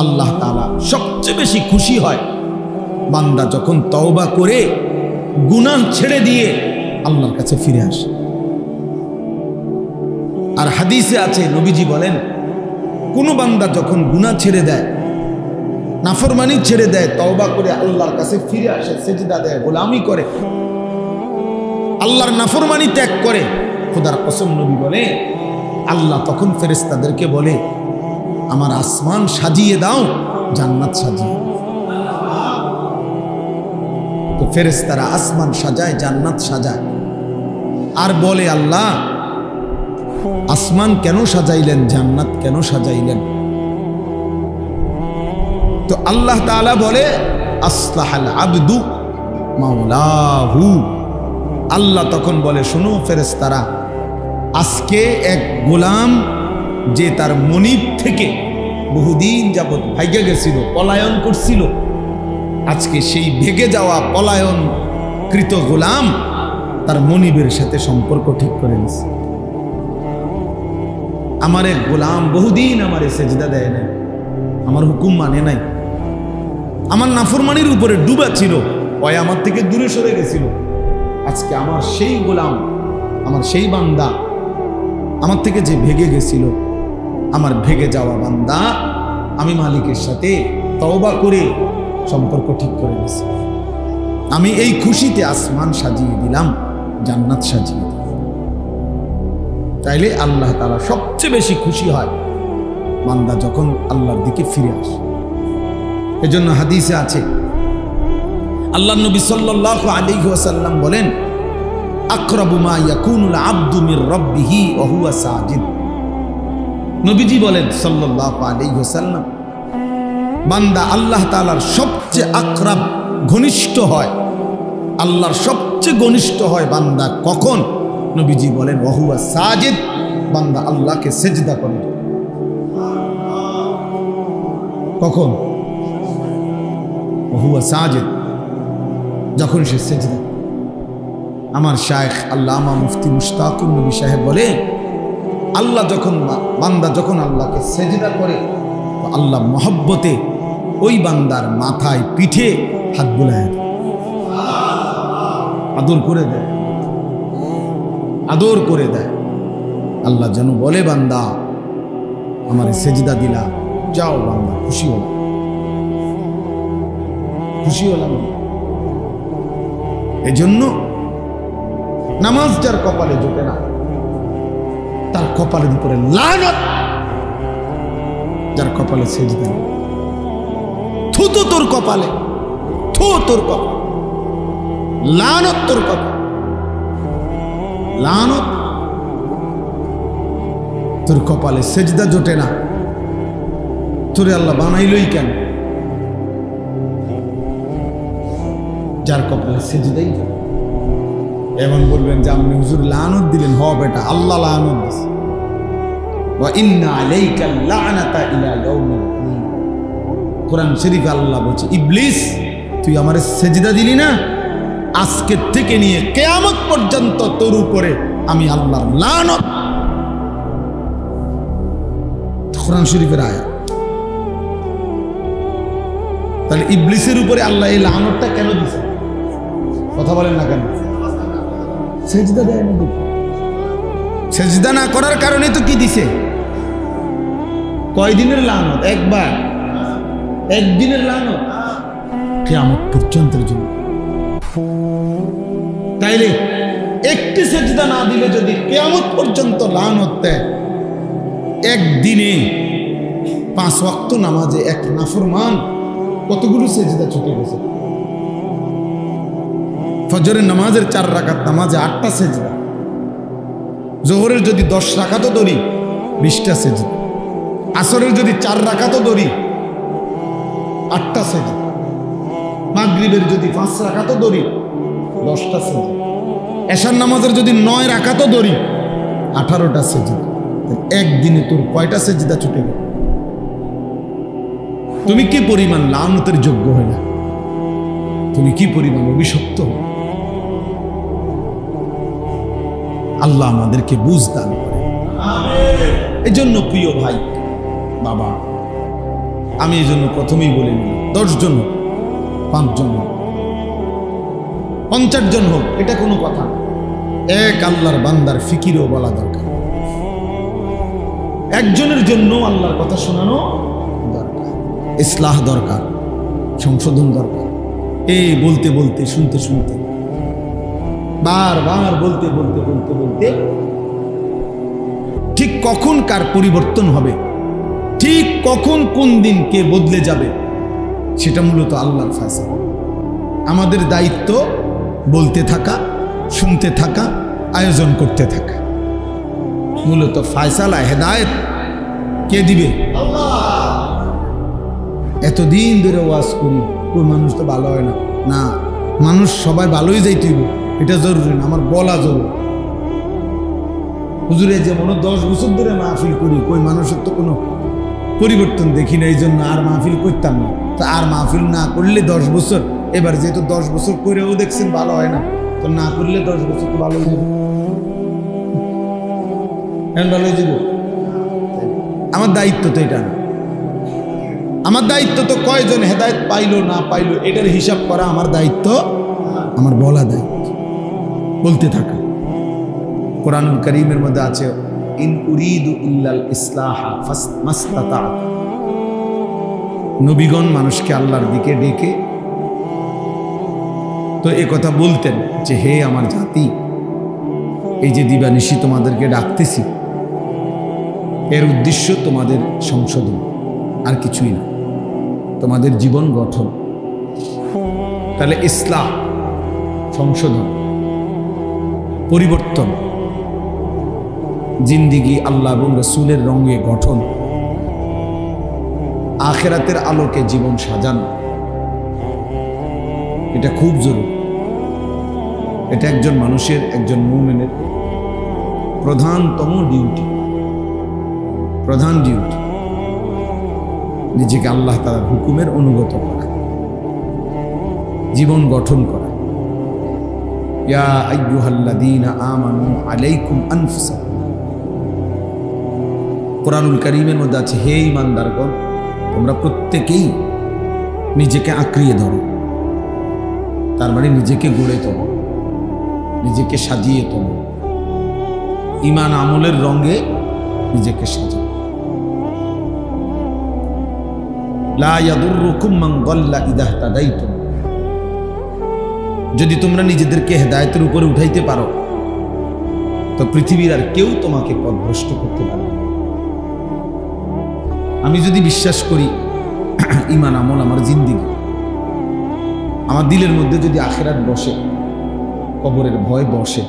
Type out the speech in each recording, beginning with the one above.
আল্লাহ তাআলা সবচেয়ে বেশি খুশি হয় বান্দা যখন তওবা করে গুনাহ ছেড়ে দিয়ে আল্লাহর কাছে ফিরে আসে। আর হাদিসে আছে, নবীজি বলেন, কোন বান্দা যখন গুনাহ ছেড়ে দেয়, নাফরমানি ছেড়ে দেয়, তওবা করে আল্লাহর কাছে ফিরে আসে, সিজদা দেয়, গোলামি করে, আল্লাহর নাফরমানি ত্যাগ করে, খোদার কসম নবী বলে আল্লাহ তখন ফেরেশতাদেরকে বলে, আমার আসমান সাজিয়ে দাও, জান্নাত সাজিয়ে দাও। তো ফেরেশতারা আসমান সাজায়, জান্নাত সাজায়, আর বলে আল্লাহ আসমান কেন সাজাইলেন, জান্নাত কেন সাজাইলেন? তো আল্লাহ তাআলা বলে, আসলাহাল আবদু মাওলাহু। আল্লাহ তখন বলে, শোনো ফেরেশতারা, আজকে এক গোলাম যে তার মনিব থেকে বহুদিন যাবত ভাইগে গেছিল, পলায়ন করছিল, আজকে সেই ভেগে যাওয়া পলায়ন কৃত গোলাম তার মনিবের সাথে সম্পর্ক ঠিক করে নিছে। আমার এক গোলাম বহুদিন আমার সেজদা দেয় নাই, আমার হুকুম মানে নাই, আমার নাফরমানির উপরে ডুবা ছিল, ওই আমার থেকে দূরে সরে গেছিল। আজকে আমার সেই গোলাম, আমার সেই বান্দা, আমার থেকে যে ভেগে গেছিল, আমার ভেগে যাওয়া বান্দা আমি মালিকের সাথে তওবা করে সম্পর্ক ঠিক করে গেছি। আমি এই খুশিতে আসমান সাজিয়ে দিলাম, জান্নাত সাজিয়ে দিলাম। তাইলে আল্লাহ তাআলা সবচেয়ে বেশি খুশি হয় বান্দা যখন আল্লাহর দিকে ফিরে আসে। এজন্য হাদিসে আছে, আল্লাহর নবী সাল্লাল্লাহু আলাইহি ওয়াসাল্লাম বলেন, আকরাবু মা ইয়াকুনুল আবদু মির রাব্বিহি ওয়া হুয়া সাজিদ। নবীজি বলেন সাল্লাল্লাহু আলাইহি ওয়াসাল্লাম, বান্দা আল্লাহ তাআলার সবচেয়ে আকরাব, ঘনিষ্ঠ হয়, আল্লাহর সবচেয়ে ঘনিষ্ঠ হয় বান্দা কখন? নবীজি বলেন ওয়া হুয়া সাজিদ, বান্দা আল্লাহকে সিজদা করে। কখন? ওয়া হুয়া সাজিদ, যখন সে সিজদা। আমার শায়েখ আল্লামা মুফতি মুশতাকুর নবী সাহেব বলে, আল্লাহ যখন বান্দা যখন আল্লাহকে সিজদা করে, তো আল্লাহ মহব্বতে ওই বান্দার মাথায় পিঠে হাত বুলায় দেয়, আদর করে দেয়, আদর করে দেয়। আল্লাহ যেন বলে, বান্দা আমার সিজদা দিলা, যাও বান্দা, খুশি হলাম, খুশি হলাম। এজন্য নামাজ যার কপালে জোটে না, তার কপালের উপরে লানত। যার কপালে সিজদা নেই, থু তো তোর কপালে, থু তোর কপাল, লানত তোর কপাল, লানত। তোর কপালে সিজদা জোটে না, তোরে আল্লাহ বানাইলই কেন? যার কপালে সিজদাই জোটে। এমন বলবেন যে আপনি হুজুর লানত দিলেন, হ বেটা, আল্লাহ লানত দিছে। ওয়া ইন্না আলাইকাল লা'নাতা ইলা ইয়াউমিদ দ্বীন। কোরআন শরীফে আল্লাহ বলছে, ইবলিস তুই আমারে সিজদা দিলি না, আজকে থেকে নিয়ে কিয়ামত পর্যন্ত তোর উপরে আমি আল্লাহর লানত। কোরআন শরীফের আয়াত। তাহলে ইবলিসের উপরে আল্লাহ এই লানতটা কেন দিছে? কথা বলেন না কেন? সিজদা দেয় না, সিজদা না করার কারণে তো কি দিছে? কয়দিনের লানত? একবার, একদিনের লানত, কিয়ামত পর্যন্তের জন্য। তাইলে একটি সিজদা না দিলে যদি কিয়ামত পর্যন্ত লানত দেয়, একদিনে 5 ওয়াক্ত নামাজে এক নাফরমান কতগুলো সিজদা ছুটে গেছে। ফজরের নামাজের 4 রাকাত নামাজে 8টা সিজদা, জোহরের যদি 10 রাকাতও ধরি 20টা সিজদা, আসরের যদি 4 রাকাতও ধরি 8টা সিজদা, মাগরিবের যদি 5 রাকাতও ধরি 10টা সিজদা, এশার নামাজের যদি 9 রাকাতও ধরি 18টা সিজদা। একদিনে তোর কয়টা সিজদা ছুটে গেল? তুমি কি পরিমাণ লানতের যোগ্য হলে, তুমি কি পরিমাণ অভিশপ্ত। আল্লাহ আমাদেরকে বুঝ দান করে। এই জন্য প্রিয় ভাই, বাবা, আমি এই জন্য প্রথমেই বলে নিলাম, 10 জন হোক, 5 জন হোক, 50 জন হোক, এটা কোনো কথা না। এক আল্লাহর বান্দার ফিকিরও বলা দরকার, একজনের জন্য আল্লাহর কথা শোনানো দরকার, ইসলাহ দরকার, সংশোধন দরকার। এই বলতে বলতে, শুনতে শুনতে, বারবার বলতে বলতে বলতে বলতে ঠিক কখন কার পরিবর্তন হবে, ঠিক কখন কোন দিন কে বদলে যাবে, সেটা মূলত আল্লাহর ফয়সালা। আমাদের দায়িত্ব বলতে থাকা, শুনতে থাকা, আয়োজন করতে থাকা। মূলত ফয়সালা, হেদায়েত কে দিবে? আল্লাহ। এতদিন ধরে ওয়াজ করি, কোন মানুষ তো ভালো হয় না। না, মানুষ সবাই ভালোই যাইতেইব, এটা জরুরি না, আমার বলা জরুরি। হুজুরে যেমন 10 বছর ধরে মাহফিল করি, কই মানুষের তো কোনো পরিবর্তন দেখি না, এই জন্য আর মাহফিল করতাম না। তো আর মাহফিল না করলে 10 বছর, এবার যেহেতু 10 বছর করেও দেখছেন ভালো হয় না, তো না করলে 10 বছর তো ভালো হয়ে যাবে। ভালো হয়ে যাবে। আমার দায়িত্ব তো এটা না। আমার দায়িত্ব তো কয়জন হেদায়েত পাইলো না পাইলো এটার হিসাব করা আমার দায়িত্ব, আমার বলা দায়িত্ব, বলতে থাকা। কোরআনুল কারীমের মধ্যে আছে, ইন উরিদু ইল্লাল ইসলাহা মাসতাতা'তু। নবীগণ মানুষকে আল্লাহর দিকে ডেকে তো এই কথা বলতেন যে, হে আমার জাতি, এই যে দিবানিশি তোমাদেরকে ডাকতেছি, এর উদ্দেশ্য তোমাদের সংশোধন, আর কিছুই না, তোমাদের জীবন গঠন। তাহলে ইসলাহ, সংশোধন, পরিবর্তন, জিন্দিগি আল্লাহ এবং রাসূলের রঙে গঠন, আখিরাতের আলোকে জীবন সাজানো, এটা খুব জরুরি। এটা একজন মানুষের, একজন মুমিনের প্রধানতম ডিউটি, প্রধান ডিউটি, নিজেকে আল্লাহ তাআলার হুকুমের অনুগত করা, জীবন গঠন করা। ইয়া আইয়ুহাল্লাযীনা আমানু আলাইকুম আনফুসাকুম। কোরআনুল কারীমের মধ্যে আছে, হে ঈমানদারগণ, তোমরা প্রত্যেকেই নিজেকে আঁকড়িয়ে ধরো। তার মানে নিজেকে গড়ে তোলো, নিজেকে সাজিয়ে তোলো, ঈমান আমলের রঙে নিজেকে সাজাও। লা ইয়াদুররুকুম মান দাল্লা ইযা ইহতাদাইতুম। যদি তোমরা নিজেদেরকে হেদায়েতের উপরে উঠাইতে পারো, তো পৃথিবীর আর কেউ তোমাকে পথভ্রষ্ট করতে পারবে না। আমি যদি বিশ্বাস করি ঈমান আমল আমার জিন্দেগি, আমার দিলের মধ্যে যদি আখিরাত বসে, কবরের ভয় বসে,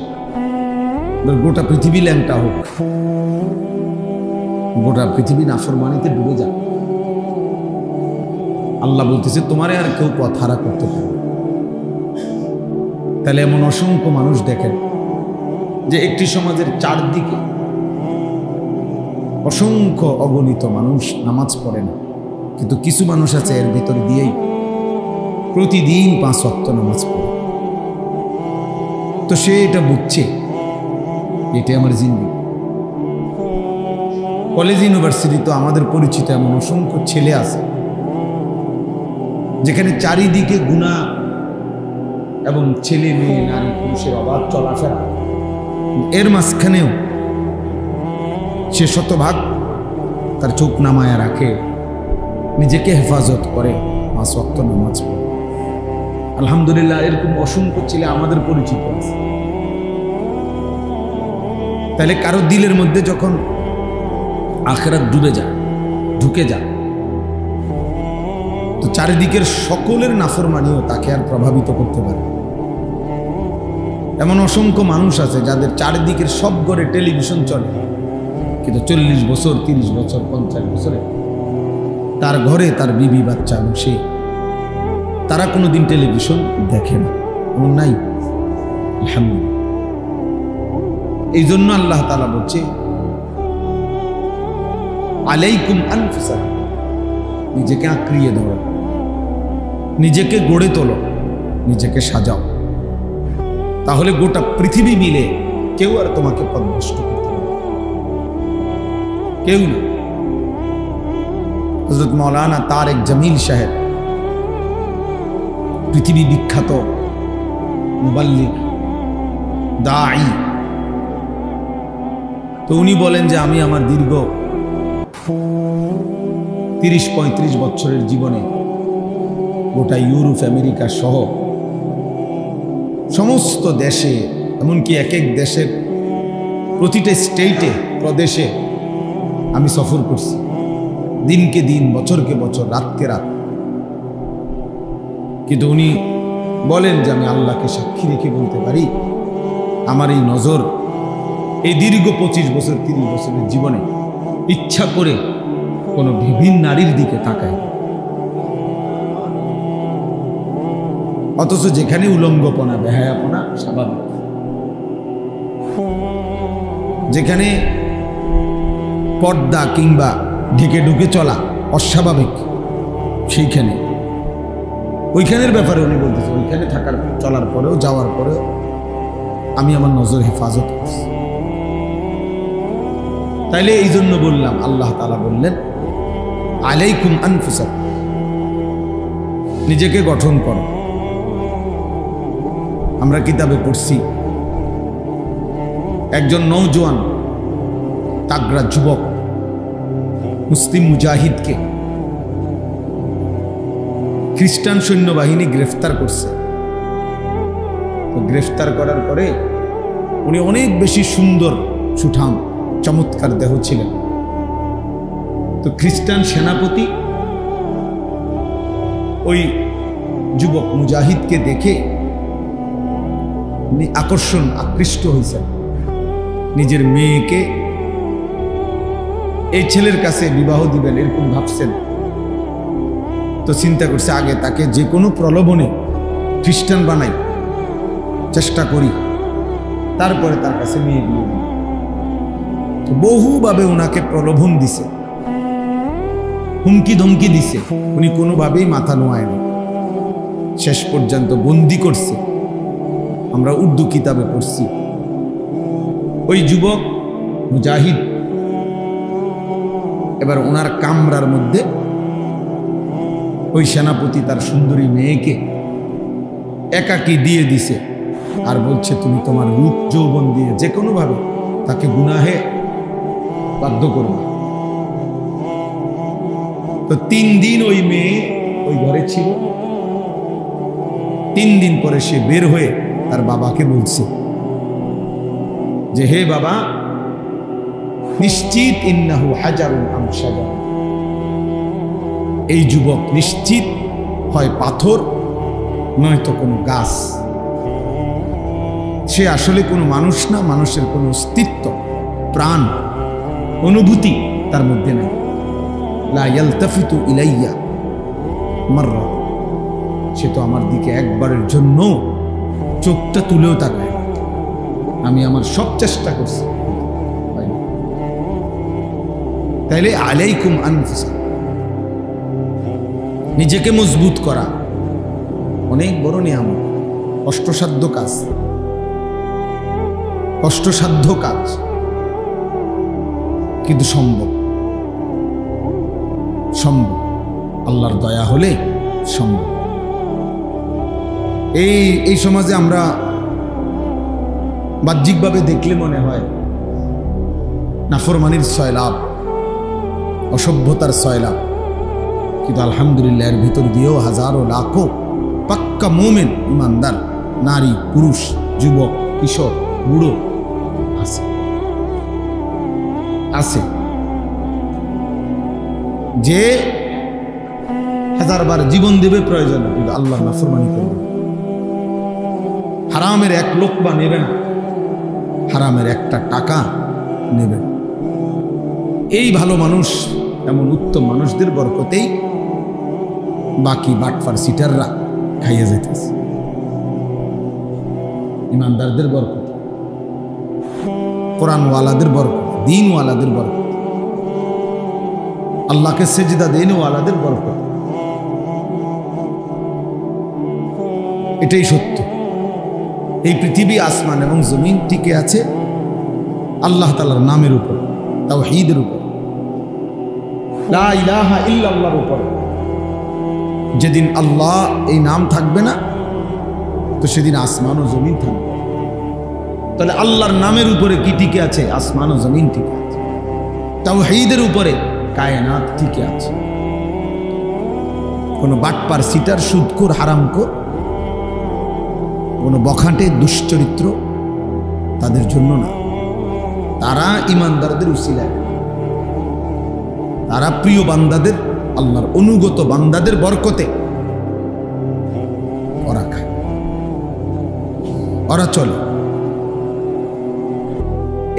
গোটা পৃথিবী ল্যাংটা হোক, গোটা পৃথিবী নাফরমানিতে ডুবে যাক, আল্লাহ বলতেছে তোমারে আর কেউ পথ হারা করতে পারবে। তাহলে এমন অসংখ্য মানুষ দেখেন যে একটি সমাজের চারদিকে অসংখ্য অগণিত মানুষ নামাজ পড়ে না, কিন্তু কিছু মানুষ আছে এর ভিতরে দিয়েই প্রতিদিন 5 ওয়াক্ত নামাজ পড়ে। তো সে এটা বুঝছে, এটা আমার জিন্দেগি। কলেজ ইউনিভার্সিটি তো আমাদের পরিচিত এমন অসংখ্য ছেলে আছে যেখানে চারিদিকে গুনাহ এবং ছেলে মেয়ে নারী পুরুষের অবাধ চলাফেরা, এর মাঝখানেও সে শতভাগ তার চোখ নামায়া রাখে, নিজেকে হেফাজত করে, 5 ওয়াক্ত নামাজ পড়ে। আলহামদুলিল্লাহ, এরকম অসংখ্য ছেলে আমাদের পরিচিত আছে। তাহলে কারো দিলের মধ্যে যখন আখিরাত ডুবে যায়, ঢুকে যায়, তো চারিদিকের সকলের নাফরমানিও তাকে আর প্রভাবিত করতে পারে। এমন অসংখ্য মানুষ আছে যাদের চারিদিকের সব ঘরে টেলিভিশন চলে, কিন্তু 40 বছর, 30 বছর, 50 বছরে তার ঘরে তার বিবি বাচ্চা এবং সে, তারা কোনোদিন টেলিভিশন দেখে না, এমন নাই। আলহামদুলিল্লাহ। এই জন্য আল্লাহ তাআলা বলছে, আলাইকুম আনফুসাকুম, নিজেকে আঁকড়িয়ে ধরো, নিজেকে গড়ে তোলো, নিজেকে সাজাও। তাহলে গোটা পৃথিবী মিলে কেউ আর তোমাকে পথভ্রষ্ট করতে পারবে, কেউ না। হযরত মাওলানা তারেক জামিল সাহেব, পৃথিবী বিখ্যাত মুবাল্লিগ, দাঈ। তো উনি বলেন যে আমি আমার দীর্ঘ 30-35 বছরের জীবনে গোটা ইউরোপ আমেরিকা সহ সমস্ত দেশে, এমনকি এক এক দেশের প্রতিটা স্টেটে প্রদেশে আমি সফর করছি, দিনকে দিন, বছরকে বছর, রাতকে রাত। কিন্তু উনি বলেন যে আমি আল্লাহকে সাক্ষী রেখে বলতে পারি, আমার এই নজর এই দীর্ঘ 25 বছর 30 বছরের জীবনে ইচ্ছা করে কোনো বিভিন্ন নারীর দিকে তাকায়। অথচ যেখানে উলঙ্গপনা, বেহায়াপনা স্বাভাবিক, যেখানে পর্দা কিংবা ঢেকে ঢুকে চলা অস্বাভাবিক, সেইখানে ওইখানের ব্যাপারে উনি বলতেছে, ওইখানে থাকার চলার পরেও, যাওয়ার পরেও আমি আমার নজর হেফাজত করছি। তাইলে এই জন্য বললাম, আল্লাহ তাআলা বললেন আলাইকুম আনফুসাকুম, নিজেকে গঠন করো। আমরা কিতাবে পড়ছি একজন নওজোয়ান তাগড়া যুবক মুসলিম মুজাহিদকে খ্রিস্টান সৈন্যবাহিনী গ্রেফতার করছে। তো গ্রেফতার করার পরে উনি অনেক বেশি সুন্দর, সুঠাম, চমৎকার দেহ ছিলেন। তো খ্রিস্টান সেনাপতি ওই যুবক মুজাহিদকে দেখে আকৃষ্ট হয়েছেন, নিজের মেয়েকে এই ছেলের কাছে বিবাহ দিবেন এরকম ভাবছেন। তো চিন্তা করছে আগে তাকে যে কোনো প্রলোভনে খ্রিস্টান বানাই, চেষ্টা করি, তারপরে তার কাছে মেয়ে বিয়ে দিই। বহুভাবে ওনাকে প্রলোভন দিছে, হুমকি ধমকি দিছে, উনি কোনোভাবেই মাথা নোয়ায়নি। শেষ পর্যন্ত বন্দি করছে। আমরা উর্দু কিতাবে পড়ছি ওই যুবক মুজাহিদ এবার ওনার কামরার মধ্যে ওই সেনাপতি তার সুন্দরী মেয়েকে একাকী দিয়ে দিছে, আর বলছে তুমি তোমার রূপ যৌবন দিয়ে যে কোনো ভাবে তাকে গুনাহে বাধ্য করবে। তো 3 দিন ওই মেয়ে ওই ঘরে ছিল। 3 দিন পরে সে বের হয়ে তার বাবাকে বলছে যে হে বাবা, নিশ্চিত ইন্নাহু হাজারুন আম শাজার, এই যুবক নিশ্চিত হয় পাথর নয়তো কোনো গাছ। সে আসলে কোনো মানুষ না, মানুষের কোনো অস্তিত্ব, প্রাণ, অনুভূতি তার মধ্যে নেই। লা ইয়ালতাফিতু ইলাইয়া মাররা, সে তো আমার দিকে একবারের জন্য চোখটা তুলেও তাকায় না। আমি আমার সব চেষ্টা করছি। তাইলে আলাইকুম আনফুসাকুম, নিজেকে মজবুত করা অনেক বড় নিয়ামত, কষ্টসাধ্য কাজ, কষ্টসাধ্য কাজ, কিন্তু সম্ভব। সম্ভব, আল্লাহর দয়া হলে সম্ভব। এই সমাজে আমরা বাহ্যিকভাবে দেখলে মনে হয় নাফরমানির সয়লাভ, অসভ্যতার সয়লাভ, কিন্তু আলহামদুলিল্লাহ এর ভিতর দিয়েও হাজারো লাখো পাক্কা মুমিন ইমানদার নারী, পুরুষ, যুবক, কিশোর, বুড়ো আছে আছে যে 1000 বার জীবন দেবে প্রয়োজন, কিন্তু আল্লাহ নাফরমানি করবে। হারামের 1 লোকমা নেবে না, হারামের 1টা টাকা নেবে। এই ভালো মানুষ, এমন উত্তম মানুষদের বরকতেই বাকি বাটফার সিটাররা খাইয়ে যেতেছে। ইমানদারদের বরকত, কোরআনওয়ালাদের বরকত, দিনওয়ালাদের বরকত, আল্লাহকে সেজদা দেনওয়ালাদের বরকত। এটাই সত্য। এই পৃথিবী, আসমান এবং জমিন টিকে আছে আল্লাহ তাআলার নামের উপর, তাওহীদের উপর। লা ইলাহা ইল্লাল্লাহর উপরে। যেদিন আল্লাহ এই নাম থাকবে না, তো সেদিন আসমান ও জমিন থাকবে। তাহলে আল্লাহর নামের উপরে কি টিকে আছে? আসমান ও জমিন টিকে আছে। তাওহীদের উপরে কায়নাত টিকে আছে। কোনো বাটপার, সিটার, সুদখোর, হারামখোর, কোনো বখাটে, দুশ্চরিত্র তাদের জন্য না। তারা ইমানদারদের উসিলায়, তারা প্রিয় বান্দাদের, আল্লাহর অনুগত বান্দাদের বরকতে ওরা খায়, ওরা চলে।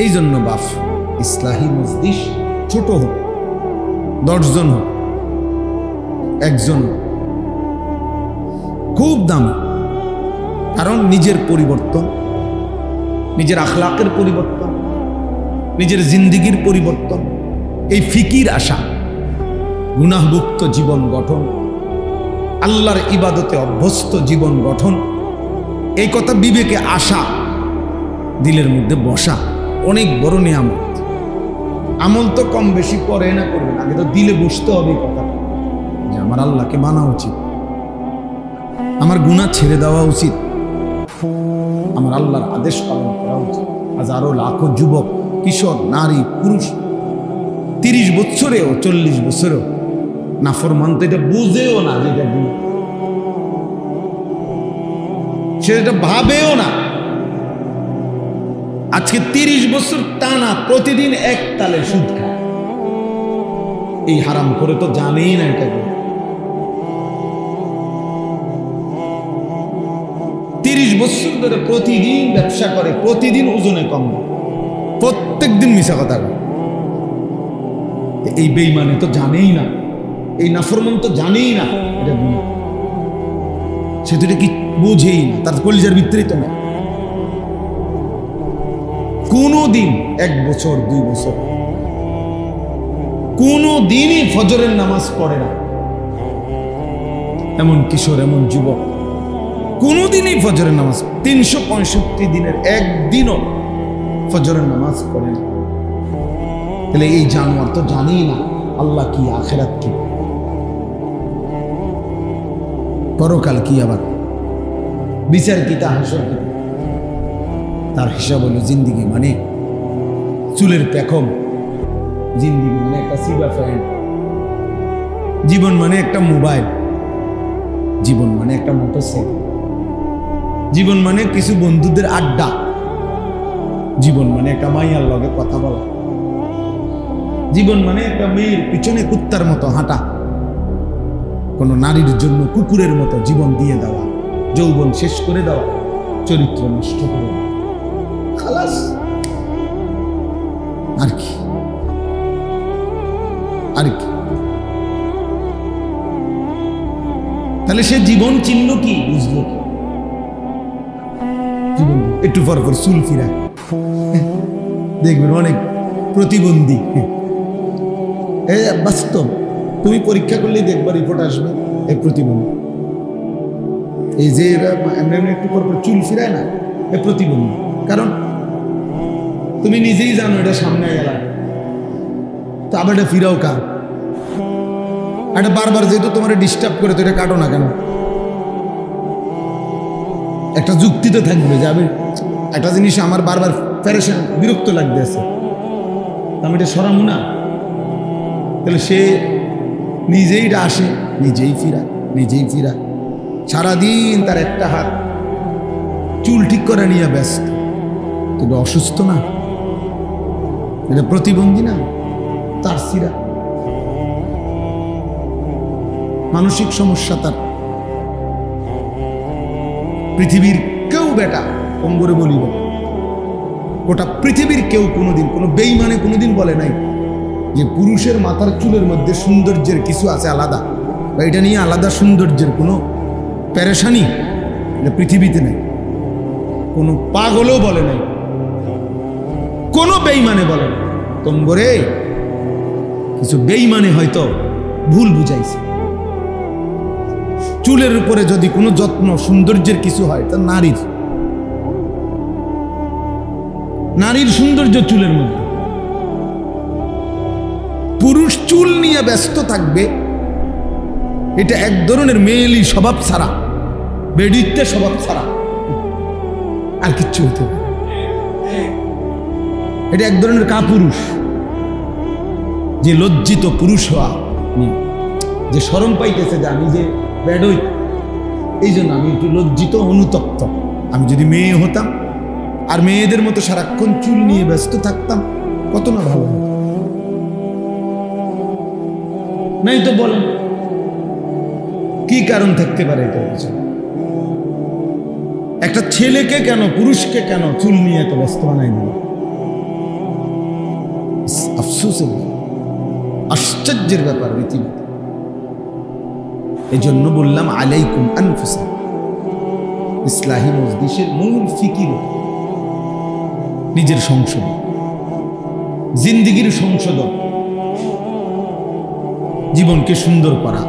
এই জন্য বাফ ইসলাহি মজলিস ছোট হোক, 10 জন হোক, 1 জন হোক, খুব দামি। কারণ নিজের পরিবর্তন, নিজের আখলাকের পরিবর্তন, নিজের জিন্দিগির পরিবর্তন, এই ফিকির আসা, গুনাহমুক্ত জীবন গঠন, আল্লাহর ইবাদতে অভ্যস্ত জীবন গঠন, এই কথা বিবেকে আসা, দিলের মধ্যে বসা অনেক বড় নিয়ামত। আমল তো কম বেশি পরে না করবেন, আগে তো দিলে বসতে হবে কথা যে আমার আল্লাহকে মানা উচিত, আমার গুনাহ ছেড়ে দেওয়া উচিত, আমার আল্লাহর আদেশ পালন করা উচিত। হাজারো লাখো যুবক, কিশোর, নারী, পুরুষ 30 বছরেও 40 বছরেও নাফরমান, তো এটা বুঝেও না যেটা গুনাহ, সেটা ভাবেও না। আজকে 30 বছর টানা প্রতিদিন এক তালে সুদ খায়, এই হারাম করে তো জানেই না এটা। 30 বছর ধরে প্রতিদিন ব্যবসা করে, প্রতিদিন ওজনে কম, প্রত্যেক দিন মিশা কথা বলে। এই বেঈমানে তো জানেই না, এই নাফরমান তো জানেই না এটা গুনাহ, সে তো এটা কি বোঝেই না, তার কলিজার ভিতরেই তো না। কোনদিন 1 বছর 2 বছর কোনদিনই ফজরের নামাজ পড়ে না এমন কিশোর, এমন যুবক কোনদিনই ফজরের নামাজ, 365 দিনের একদিনও ফজরের নামাজ পড়ে না। তাহলে এই জানোয়ার তো জানেই না আল্লাহ কি, আখিরাত কি, পরকাল কি, আবার বিচার কি, তা হাসর কি। তার হিসাব হলো জিন্দিগি মানে চুলের পেখম, জিন্দিগি মানে একটা সিবা ফ্যান, জীবন মানে একটা মোবাইল, জীবন মানে একটা মোটরসাইকেল, জীবন মানে কিছু বন্ধুদের আড্ডা, জীবন মানে একটা মাইয়ার লগে কথা বলা, জীবন মানে একটা মেয়ের পিছনে কুত্তার মতো হাঁটা, কোন নারীর জন্য কুকুরের মতো জীবন দিয়ে দেওয়া, যৌবন শেষ করে দেওয়া, চরিত্র নষ্ট করে দেওয়া, খালাস। আর কি, আর কি? তাহলে সে জীবন চিনল কি, বুঝলো কি? জীবন একটু পর পর চুল ফিরায়, দেখবেন অনেক প্রতিবন্ধী, বাস্তব, তুমি পরীক্ষা করলেই দেখবা রিপোর্ট আসবে এই প্রতিবন্ধী, এই যে একটু পর পর চুল ফিরায় না, এ প্রতিবন্ধী। কারণ তুমি নিজেই জানো এটা সামনে গেলাম, তো আবার এটা ফিরাও কার? এটা বারবার যেহেতু তোমার ডিস্টার্ব করে, তো এটা কাটো না কেন? একটা যুক্তি তো থাকবে যে আমি একটা জিনিস আমার বারবার প্যারেশান, বিরক্ত লাগতেছে, আমি এটা সরামু না। তাহলে সে নিজেই আসে, নিজেই ফিরা, নিজেই ফিরা, সারাদিন তার একটা হাত চুল ঠিক করে নিয়ে ব্যস্ত। এটা অসুস্থ না, এটা প্রতিবন্ধী না, তার সিরা মানসিক সমস্যা তার। পৃথিবীর কেউ বেটা কম করে বলিব, গোটা পৃথিবীর কেউ কোনোদিন, কোনো বেঈমানে কোনোদিন বলে নাই যে পুরুষের মাথার চুলের মধ্যে সৌন্দর্যের কিছু আছে আলাদা, বা এটা নিয়ে আলাদা সৌন্দর্যের কোনো পেরেশানি এটা পৃথিবীতে নেই। কোনো পাগলও বলে নাই, কোনো বেঈমানে বলে না। তোমরে কিছু বেঈমানে হয়তো ভুল বুঝাইছে। চুলের উপরে যদি কোনো যত্ন, সৌন্দর্যের কিছু হয়, তা নারীর সৌন্দর্য চুলের মধ্যে। পুরুষ চুল নিয়ে ব্যস্ত থাকবে, এটা এক ধরনের মেয়েলি স্বভাব ছাড়া, বেডিতে স্বভাব ছাড়া আর কিচ্ছু হইতে পারে। এটা এক ধরনের কাপুরুষ, যে লজ্জিত পুরুষ হওয়া, যে শরম পাইতেছে যে আমি যে বেডই, এই জন্য আমি একটু লজ্জিত অনুতপ্ত। আমি যদি মেয়ে হতাম আর মেয়েদের মতো সারাক্ষণ চুল নিয়ে ব্যস্ত থাকতাম, কত না ভালো হতো। নাই তো বলেন কি কারণ থাকতে পারে এটার পিছনে? একটা ছেলেকে কেন, পুরুষকে কেন চুল নিয়ে এত ব্যস্ত বানাই দিল? আফসোসের, আশ্চর্যের ব্যাপার রীতিমতো। এই জন্য বললাম আলাইকুম আনফুসাকুম। ইসলাহি মজলিসের মূল ফিকির নিজের সংশোধন, জিন্দিগির সংশোধন, জীবনকে সুন্দর করা।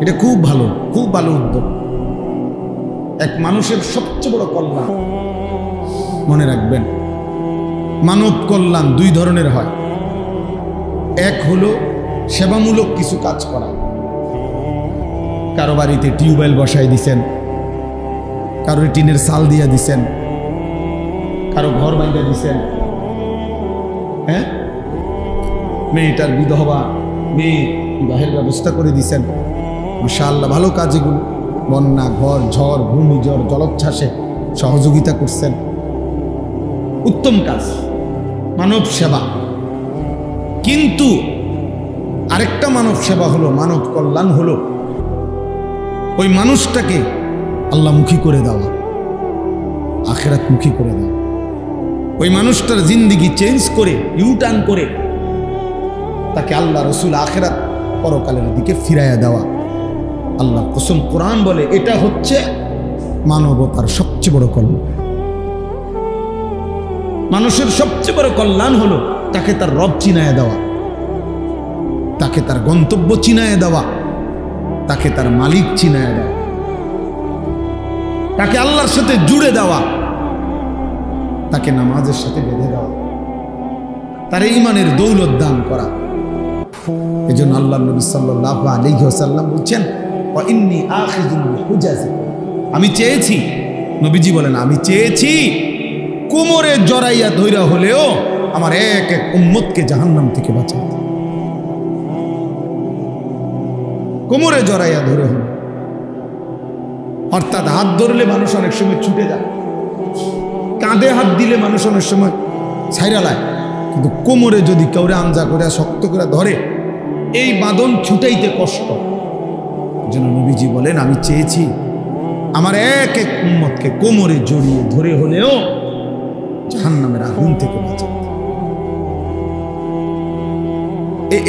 এটা খুব ভালো, খুব ভালো উদ্যোগ। এক মানুষের সবচেয়ে বড় কল্যাণ, মনে রাখবেন, মানব কল্যাণ দুই ধরনের হয়। এক হলো সেবামূলক কিছু কাজ করা। কারো বাড়িতে টিউবওয়েল বসাই দিছেন, কারো টিনের চাল দিয়া দিছেন, কারো ঘর বাঁধা দিছেন, হ্যাঁ, মেয়েটার বিধবা, মেয়ে বিবাহের ব্যবস্থা করে দিছেন। মাশাআল্লাহ, ভালো কাজ এগুলো। বন্যা, ঘর, ঝড়, ঘূর্ণিঝড়, জলোচ্ছ্বাসে সহযোগিতা করছেন, উত্তম কাজ, মানব সেবা। কিন্তু আরেকটা মানব সেবা হলো, মানব কল্যাণ হলো ওই মানুষটাকে আল্লাহমুখী করে দেওয়া, আখিরাতমুখী করে দেওয়া। ওই মানুষটার জিন্দিগি চেঞ্জ করে, ইউটার্ন করে তাকে আল্লাহ, রসুল, আখিরাত, পরকালের দিকে ফিরাইয়া দেওয়া। আল্লাহ কসম, কোরআন বলে এটা হচ্ছে মানবতার সবচেয়ে বড় কল্যাণ। মানুষের সবচেয়ে বড় কল্যাণ হলো তাকে তার রব চিনায় দেওয়া, তাকে তার গন্তব্য চিনায় দেওয়া, তাকে তার মালিক চিনায় দেওয়া, তাকে আল্লাহর সাথে জুড়ে দেওয়া, তাকে নামাজের সাথে বেঁধে দেওয়া, তার ঈমানের দৌলত দান করা। এজন্য আল্লাহ নবী সাল্লাল্লাহু আলাইহি ওয়াসাল্লাম বলছেন, ওয়া ইন্নী আখিযুন বিহুজাজিকুম। আমি চেয়েছি, নবীজি বলেন, আমি চেয়েছি কোমরে জড়াইয়া ধইরা হলেও আমার এক এক উম্মতকে জাহান্নাম থেকে বাঁচাতে। কোমরে জড়াইয়া ধরে হলো, অর্থাৎ হাত ধরলে মানুষ অনেক সময় ছুটে যায়, কাঁধে হাত দিলে মানুষ অনেক সময় ছাইরা লায়, কিন্তু কোমরে যদি কাউরে আঞ্জা করে শক্ত করে ধরে, এই বাঁধন ছুটাইতে কষ্ট। যেন নবীজি বলেন, আমি চেয়েছি আমার এক এক উম্মতকে কোমরে জড়িয়ে ধরে হলেও জাহান্নামের আগুন থেকে বাঁচাতে।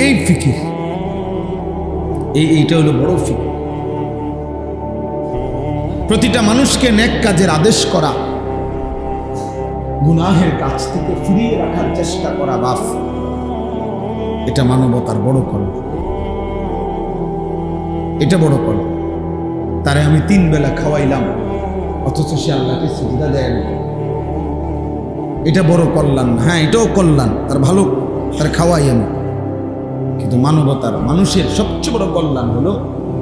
এই ফিকির, এইটা হলো বড় ফিকির। প্রতিটা মানুষকে নেক কাজের আদেশ করা, গুনাহের কাছ থেকে ফিরিয়ে রাখার চেষ্টা করা, বাস এটা মানবতার বড় কর্ম। এটা বড় কর্ম। তারে আমি 3 বেলা খাওয়াইলাম, অথচ সে আল্লাহকে সিজদা দেয় না, এটা বড় কল্যাণ। হ্যাঁ, এটাও কল্যাণ, তার ভালো, তার খাওয়াই আমি। কিন্তু মানবতার, মানুষের সবচেয়ে বড় কল্যাণ হলো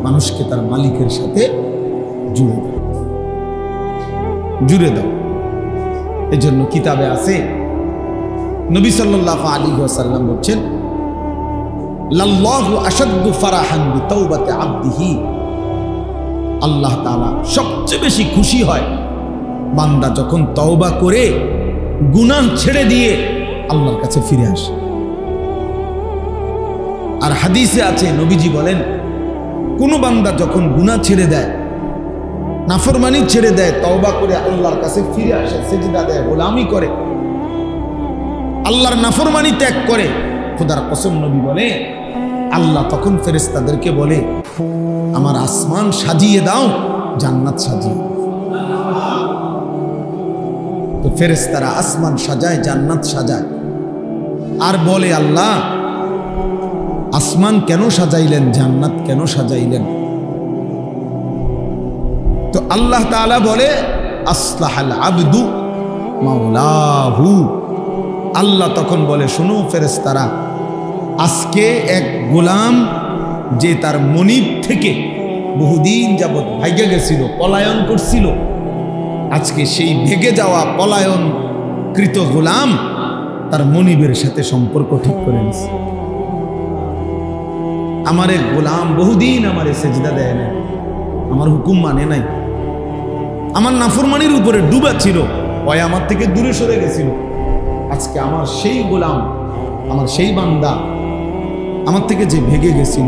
মানুষকে তার মালিকের সাথে জুড়ে দাও, জুড়ে দাও। এই জন্য কিতাবে আছে, নবী সাল্লাল্লাহু আলাইহি ওয়াসাল্লাম বলছেন, লাল্লাহু আশাদ্দু ফারাহান বিতাওবাতি আবদিহি। আল্লাহ তাআলা সবচেয়ে বেশি খুশি হয় বান্দা যখন তওবা করে গুনাহ ছেড়ে দিয়ে আল্লাহর কাছে ফিরে আসে। আর হাদিসে আছে, নবীজি বলেন, কোন বান্দা যখন গুনাহ ছেড়ে দেয়, নাফরমানি ছেড়ে দেয়, তওবা করে আল্লাহর কাছে ফিরে আসে, সিজদা দেয়, গোলামি করে, আল্লাহর নাফরমানি ত্যাগ করে, খোদার কসম নবী বলে, আল্লাহ তখন ফেরেশতাদেরকে বলে, আমার আসমান সাজিয়ে দাও, জান্নাত সাজিয়ে দাও। তো ফেরেশতারা আসমান সাজায়, জান্নাত সাজায়, আর বলে, আল্লাহ আসমান কেন সাজাইলেন, জান্নাত কেন সাজাইলেন? তো আল্লাহ তাআলা বলে, আসলাহাল আবদু মাওলাহু। আল্লাহ তখন বলে, শোনো ফেরেশতারা, আজকে এক গোলাম যে তার মনিব থেকে বহুদিন যাবৎ ভাইগে গেছিল, পলায়ন করছিল, আজকে সেই ভেগে যাওয়া পলায়নকৃত গোলাম তার মনিবের সাথে সম্পর্ক ঠিক করে নিছে। আমার এক গোলাম বহুদিন আমারে সেজদা দেয় না, আমার হুকুম মানে নাই, আমার নাফরমানির উপরে ডুবা ছিল, ওই আমার থেকে দূরে সরে গেছিল। আজকে আমার সেই গোলাম, আমার সেই বান্দা, আমার থেকে যে ভেগে গেছিল,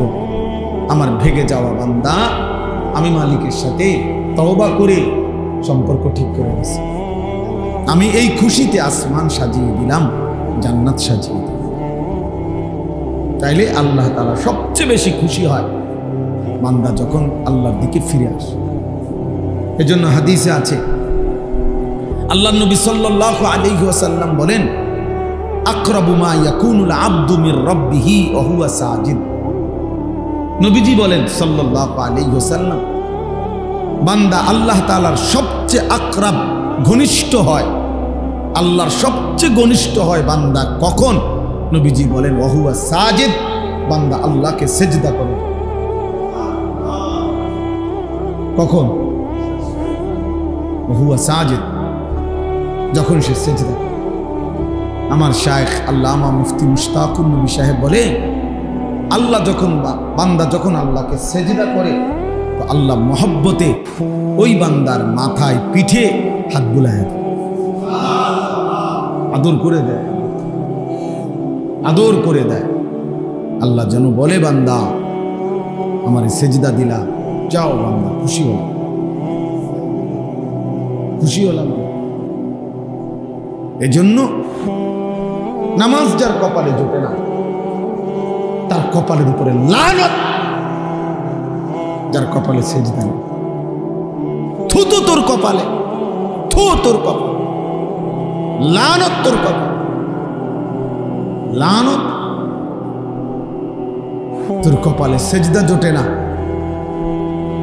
আমার ভেগে যাওয়া বান্দা আমি মালিকের সাথে তওবা করে সম্পর্ক ঠিক করে নিয়েছি। আমি এই খুশিতে আসমান সাজিয়ে দিলাম, জান্নাত সাজিয়ে দিলাম। তাইলে আল্লাহ তাআলা সবচেয়ে বেশি খুশি হয় বান্দা যখন আল্লাহর দিকে ফিরে আসে। এজন্য হাদিসে আছে, আল্লাহর নবী সাল্লাল্লাহু আলাইহি ওয়াসাল্লাম বলেন, আকরাবু মা ইয়াকুনুল আবদু মির রাব্বিহি ওয়া হুয়া সাজিদ। নবীজি বলেন সাল্লাল্লাহু আলাইহি ওয়াসাল্লাম, বান্দা আল্লাহ তাআলার সবচেয়ে আকরাব, ঘনিষ্ঠ হয়, আল্লাহর সবচেয়ে ঘনিষ্ঠ হয় বান্দা কখন? নবীজি বলেন ওয়া হুয়া সাজিদ, বান্দা আল্লাহকে সিজদা করে। কখন? ওয়া হুয়া সাজিদ, যখন সে সিজদা। আমার শায়েখ আল্লামা মুফতি মুশতাকুর নবী সাহেব বলে, আল্লাহ যখন বান্দা যখন আল্লাহকে সিজদা করে তো আল্লাহ মহব্বতে ওই বান্দার মাথায় পিঠে হাত বুলায় দেয়, আদর করে দেয়, আদর করে দেয়। আল্লাহ যেন বলে, বান্দা আমার সিজদা দিলা, যাও বান্দা, খুশি হল, খুশি হলাম। এজন্য নামাজ যার কপালে জোটে না তার কপালের উপরে লানত, যার কপালে সিজদা নেই। থু তো তোর কপালে, থু তোর কপালে, লানত তোর কপালে, লানত তোর কপালে। সিজদা জোটে না,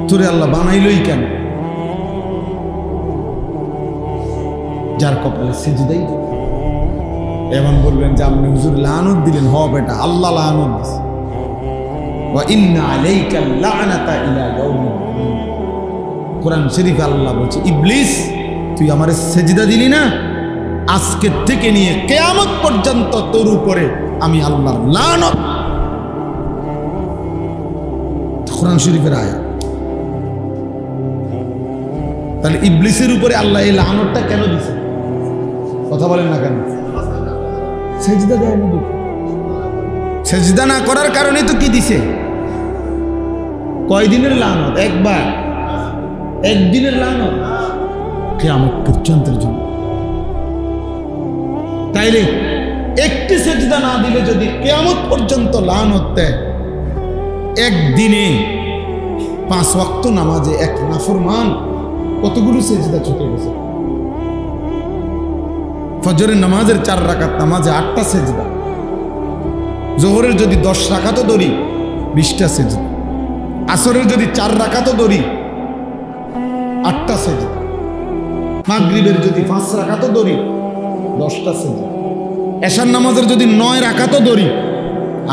তোরে আল্লাহ বানাইলই কেন? যার কপালে সিজদাই জোটে। এমন বলবেন যে আপনি হুজুর লানত দিলেন। হ বেটা, আল্লাহ লানত দিছে। ওয়া ইন্না আলাইকা লা'নাতা ইলা ইয়াউমিদ দ্দিন। কোরআন শরীফে আল্লাহ বলছে, ইবলিস তুই আমারে সিজদা দিলি না, আজকে থেকে নিয়ে কিয়ামত পর্যন্ত তোর উপরে আমি আল্লাহর লানত। কোরআন শরীফের আয়াত। তাহলে ইবলিসের উপরে আল্লাহ এই লানতটা কেন দিছে? কথা বলেন না কেন? সিজদা দেয় না, সিজদা না করার কারণে তো কি দিছে? কয়দিনের লানত? একবার, একদিনের লানত, কিয়ামত পর্যন্তের জন্য। তাইলে একটি সিজদা না দিলে যদি কিয়ামত পর্যন্ত লানত দেয়, একদিনে 5 ওয়াক্ত নামাজে এক নাফরমান কতগুলো সিজদা ছুটে গেছে। ফজরের নামাজের 4 রাকাত নামাজে 8টা সিজদা, জোহরের যদি 10 রাকাতও ধরি 20টা সিজদা, আসরের যদি 4 রাকাতও ধরি 8টা সিজদা, মাগরিবের যদি 5 রাকাতও ধরি 10টা সিজদা, এশার নামাজের যদি 9 রাকাতও ধরি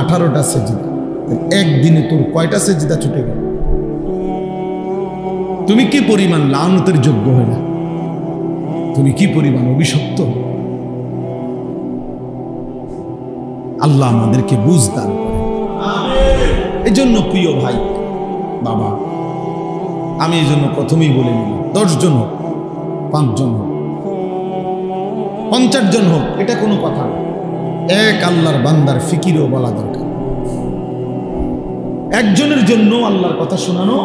18টা সিজদা। একদিনে তোর কয়টা সিজদা ছুটে গেল? তুমি কি পরিমাণ লানতের যোগ্য হলে, তুমি কি পরিমাণ অভিশপ্ত। আল্লাহ আমাদেরকে বুঝ দান করেন। এই জন্য প্রিয় ভাই বাবা, আমি এই জন্য প্রথমেই বলে নিলাম, 10 জন হোক, 5 জন হোক, 50 জন হোক, এটা কোনো কথা না। এক আল্লাহর বান্দার ফিকিরও বলা দরকার। একজনের জন্য আল্লাহর কথা শোনানো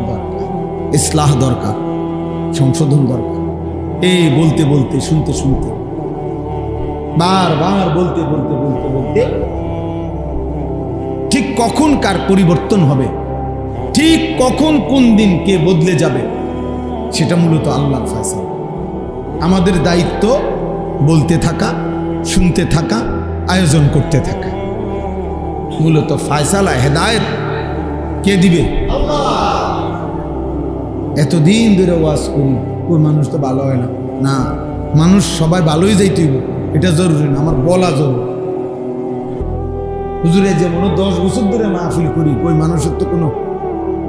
দরকার, ইসলাহ দরকার, সংশোধন দরকার। এই বলতে বলতে, শুনতে শুনতে, বারবার বলতে বলতে বলতে বলতে ঠিক কখন কার পরিবর্তন হবে, ঠিক কখন কোন দিন কে বদলে যাবে, সেটা মূলত আল্লাহর ফয়সালা। আমাদের দায়িত্ব বলতে থাকা, শুনতে থাকা, আয়োজন করতে থাকা। মূলত ফয়সালা, হেদায়েত কে দিবে? এতদিন ধরে ওয়াজ করি, ওই মানুষ তো ভালো হয় না। না, মানুষ সবাই ভালোই যাইতে হইব এটা জরুরি না, আমার বলা জরুরি। হুজুরে যেমন 10 বছর ধরে মাহফিল করি, কই মানুষের তো কোনো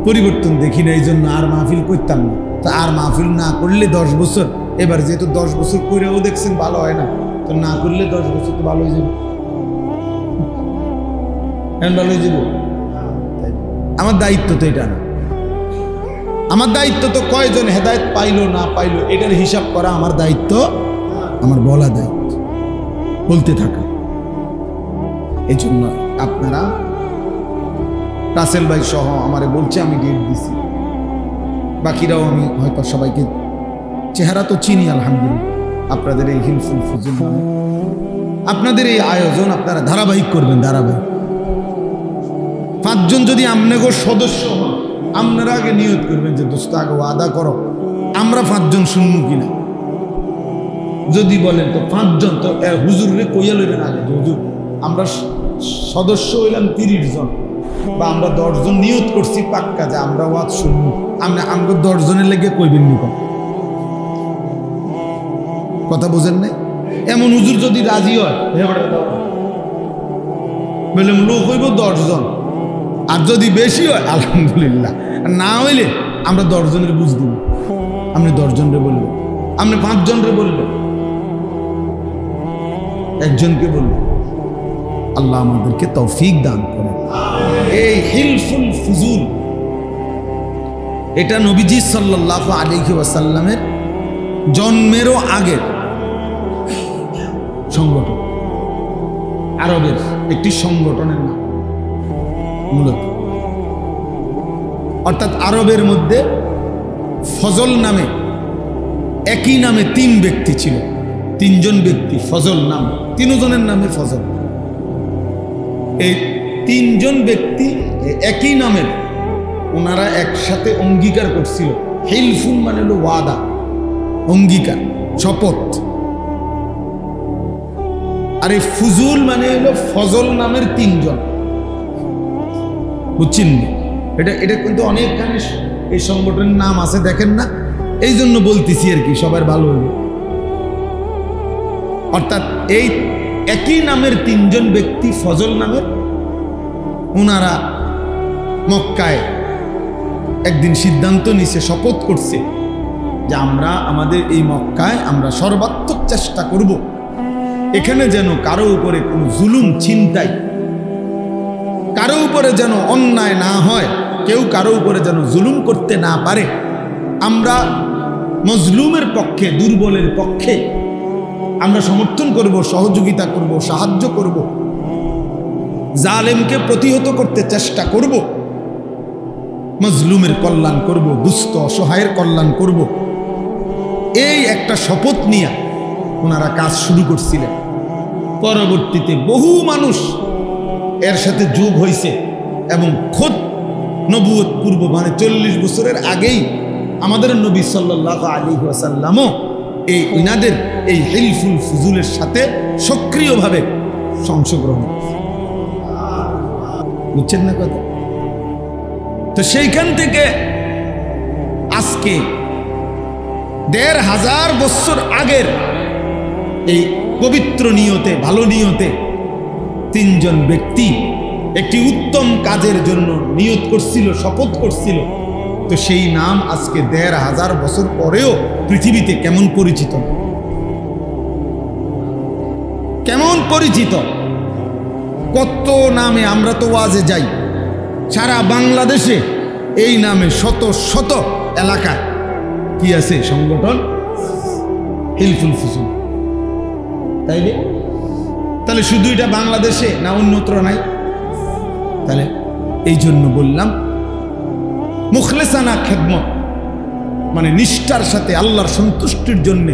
পরিবর্তন দেখি না, এই জন্য আর মাহফিল করতাম না। তা আর মাহফিল না করলে 10 বছর, এবার যেহেতু 10 বছর করেও দেখছেন ভালো হয় না, তো না করলে 10 বছর তো ভালো হয়ে যাবে। ভালো হয়ে যাব। আমার দায়িত্ব তো এটা না। আমার দায়িত্ব তো কয়জন হেদায়েত পাইলো না পাইলো এটার হিসাব করা আমার দায়িত্ব, আমার বলা দায়িত্ব, বলতে থাকা। এই জন্য আপনারা রাসেল ভাই সহ আমারে বলছে, আমি গেট দিছি, বাকিরাও আমি হয়তো সবাইকে চেহারা তো চিনি আলহামদুলিল্লাহ। আপনাদের এই হিলফুল ফুজুল নামে আপনাদের এই আয়োজন আপনারা ধারাবাহিক করবেন, ধারাবাহিক। 5 জন যদি আপনাকে সদস্য হন, আপনারা আগে নিয়ত করবেন যে দোস্ত আগে ওয়াদা করো আমরা 5 জন শুনবো কিনা। যদি বলেন তো 5 জন, তো হুজুরে কইয়া লইবেন আগে, হুজুর আমরা সদস্য হইলাম 30 জন, বা আমরা 10 জন নিয়ত করছি পাক্কা যে আমরা ওয়াজ শুনবো, আমরা 10 জনের লেগে কইবেন নি। কথা বোঝেন নাই? এমন হুজুর যদি রাজি হয় বলে লোক হইব 10 জন, আর যদি বেশি হয় আলহামদুলিল্লাহ, না হইলে আমরা 10 জনের বুঝ দিব। আপনি 10 জনরে বলবেন, আপনি 5 জনরে বলবেন, একজনকে বলবেন। আল্লাহ আমাদেরকে তৌফিক দান করেন। এই হিলফুল ফুজুল এটা নবীজি সাল্লাল্লাহু আলাইহি ওয়াসাল্লামের জন্মেরও আগের সংগঠন, আরবের একটি সংগঠনের নাম মূলত। অর্থাৎ আরবের মধ্যে ফজল নামে, একই নামে 3 ব্যক্তি ছিল, 3 জন ব্যক্তি ফজল নাম, 3 জনের নামে ফজল। এই 3 জন ব্যক্তি একই নামের, ওনারা একসাথে অঙ্গীকার করছিল। হিলফুন মানে হলো ওয়াদা, অঙ্গীকার, শপথ। আর এই ফুজুল মানে হলো ফজল নামের 3 জন, বুঝছেন? এটা কিন্তু অনেকখানি এই সংগঠনের নাম আছে, দেখেন না, এই জন্য বলতেছি আর কি, সবার ভালো হইবে। অর্থাৎ এই একই নামের 3 জন ব্যক্তি ফজল নামের, ওনারা মক্কায় একদিন সিদ্ধান্ত নিছে, শপথ করছে যে আমরা আমাদের এই মক্কায় আমরা সর্বাত্মক চেষ্টা করব এখানে যেন কারো উপরে কোনো জুলুম, ছিনতাই, কারো উপরে যেন অন্যায় না হয়, কেউ কারো উপরে যেন জুলুম করতে না পারে। আমরা মজলুমের পক্ষে, দুর্বলের পক্ষে আমরা সমর্থন করব, সহযোগিতা করব, সাহায্য করব, জালেমকে প্রতিহত করতে চেষ্টা করব, মজলুমের কল্যাণ করব, দুস্থ অসহায়ের কল্যাণ করব। এই একটা শপথ নিয়ে ওনারা কাজ শুরু করছিলেন। পরবর্তীতে বহু মানুষ এর সাথে যোগ হয়েছে এবং খোদ নবুয়ত পূর্ব মানে 40 বছরের আগেই আমাদের নবী সাল্লাল্লাহু আলাইহি ওয়াসাল্লামও এই ইনাদের এই হিলফুল ফুজুলের সাথে সক্রিয়ভাবে অংশগ্রহণ করেছে। বুঝছেন না কথা? তো সেইখান থেকে আজকে 1500 বছর আগের এই পবিত্র নিয়তে, ভালো নিয়তে 3 জন ব্যক্তি একটি উত্তম কাজের জন্য নিয়ত করছিল, শপথ করছিল। তো সেই নাম আজকে 1500 বছর পরেও পৃথিবীতে কেমন পরিচিত, কেমন পরিচিত, কত নামে আমরা তো ওয়াজে যাই, সারা বাংলাদেশে এই নামে শত শত এলাকায় কি আছে সংগঠন, হিলফুল ফুজুল। তাইলে তাহলে শুধু এটা বাংলাদেশে না অন্যত্র নাই? তাহলে এই জন্য বললাম মুখলেসানা খেদমত মানে নিষ্ঠার সাথে আল্লাহর সন্তুষ্টির জন্য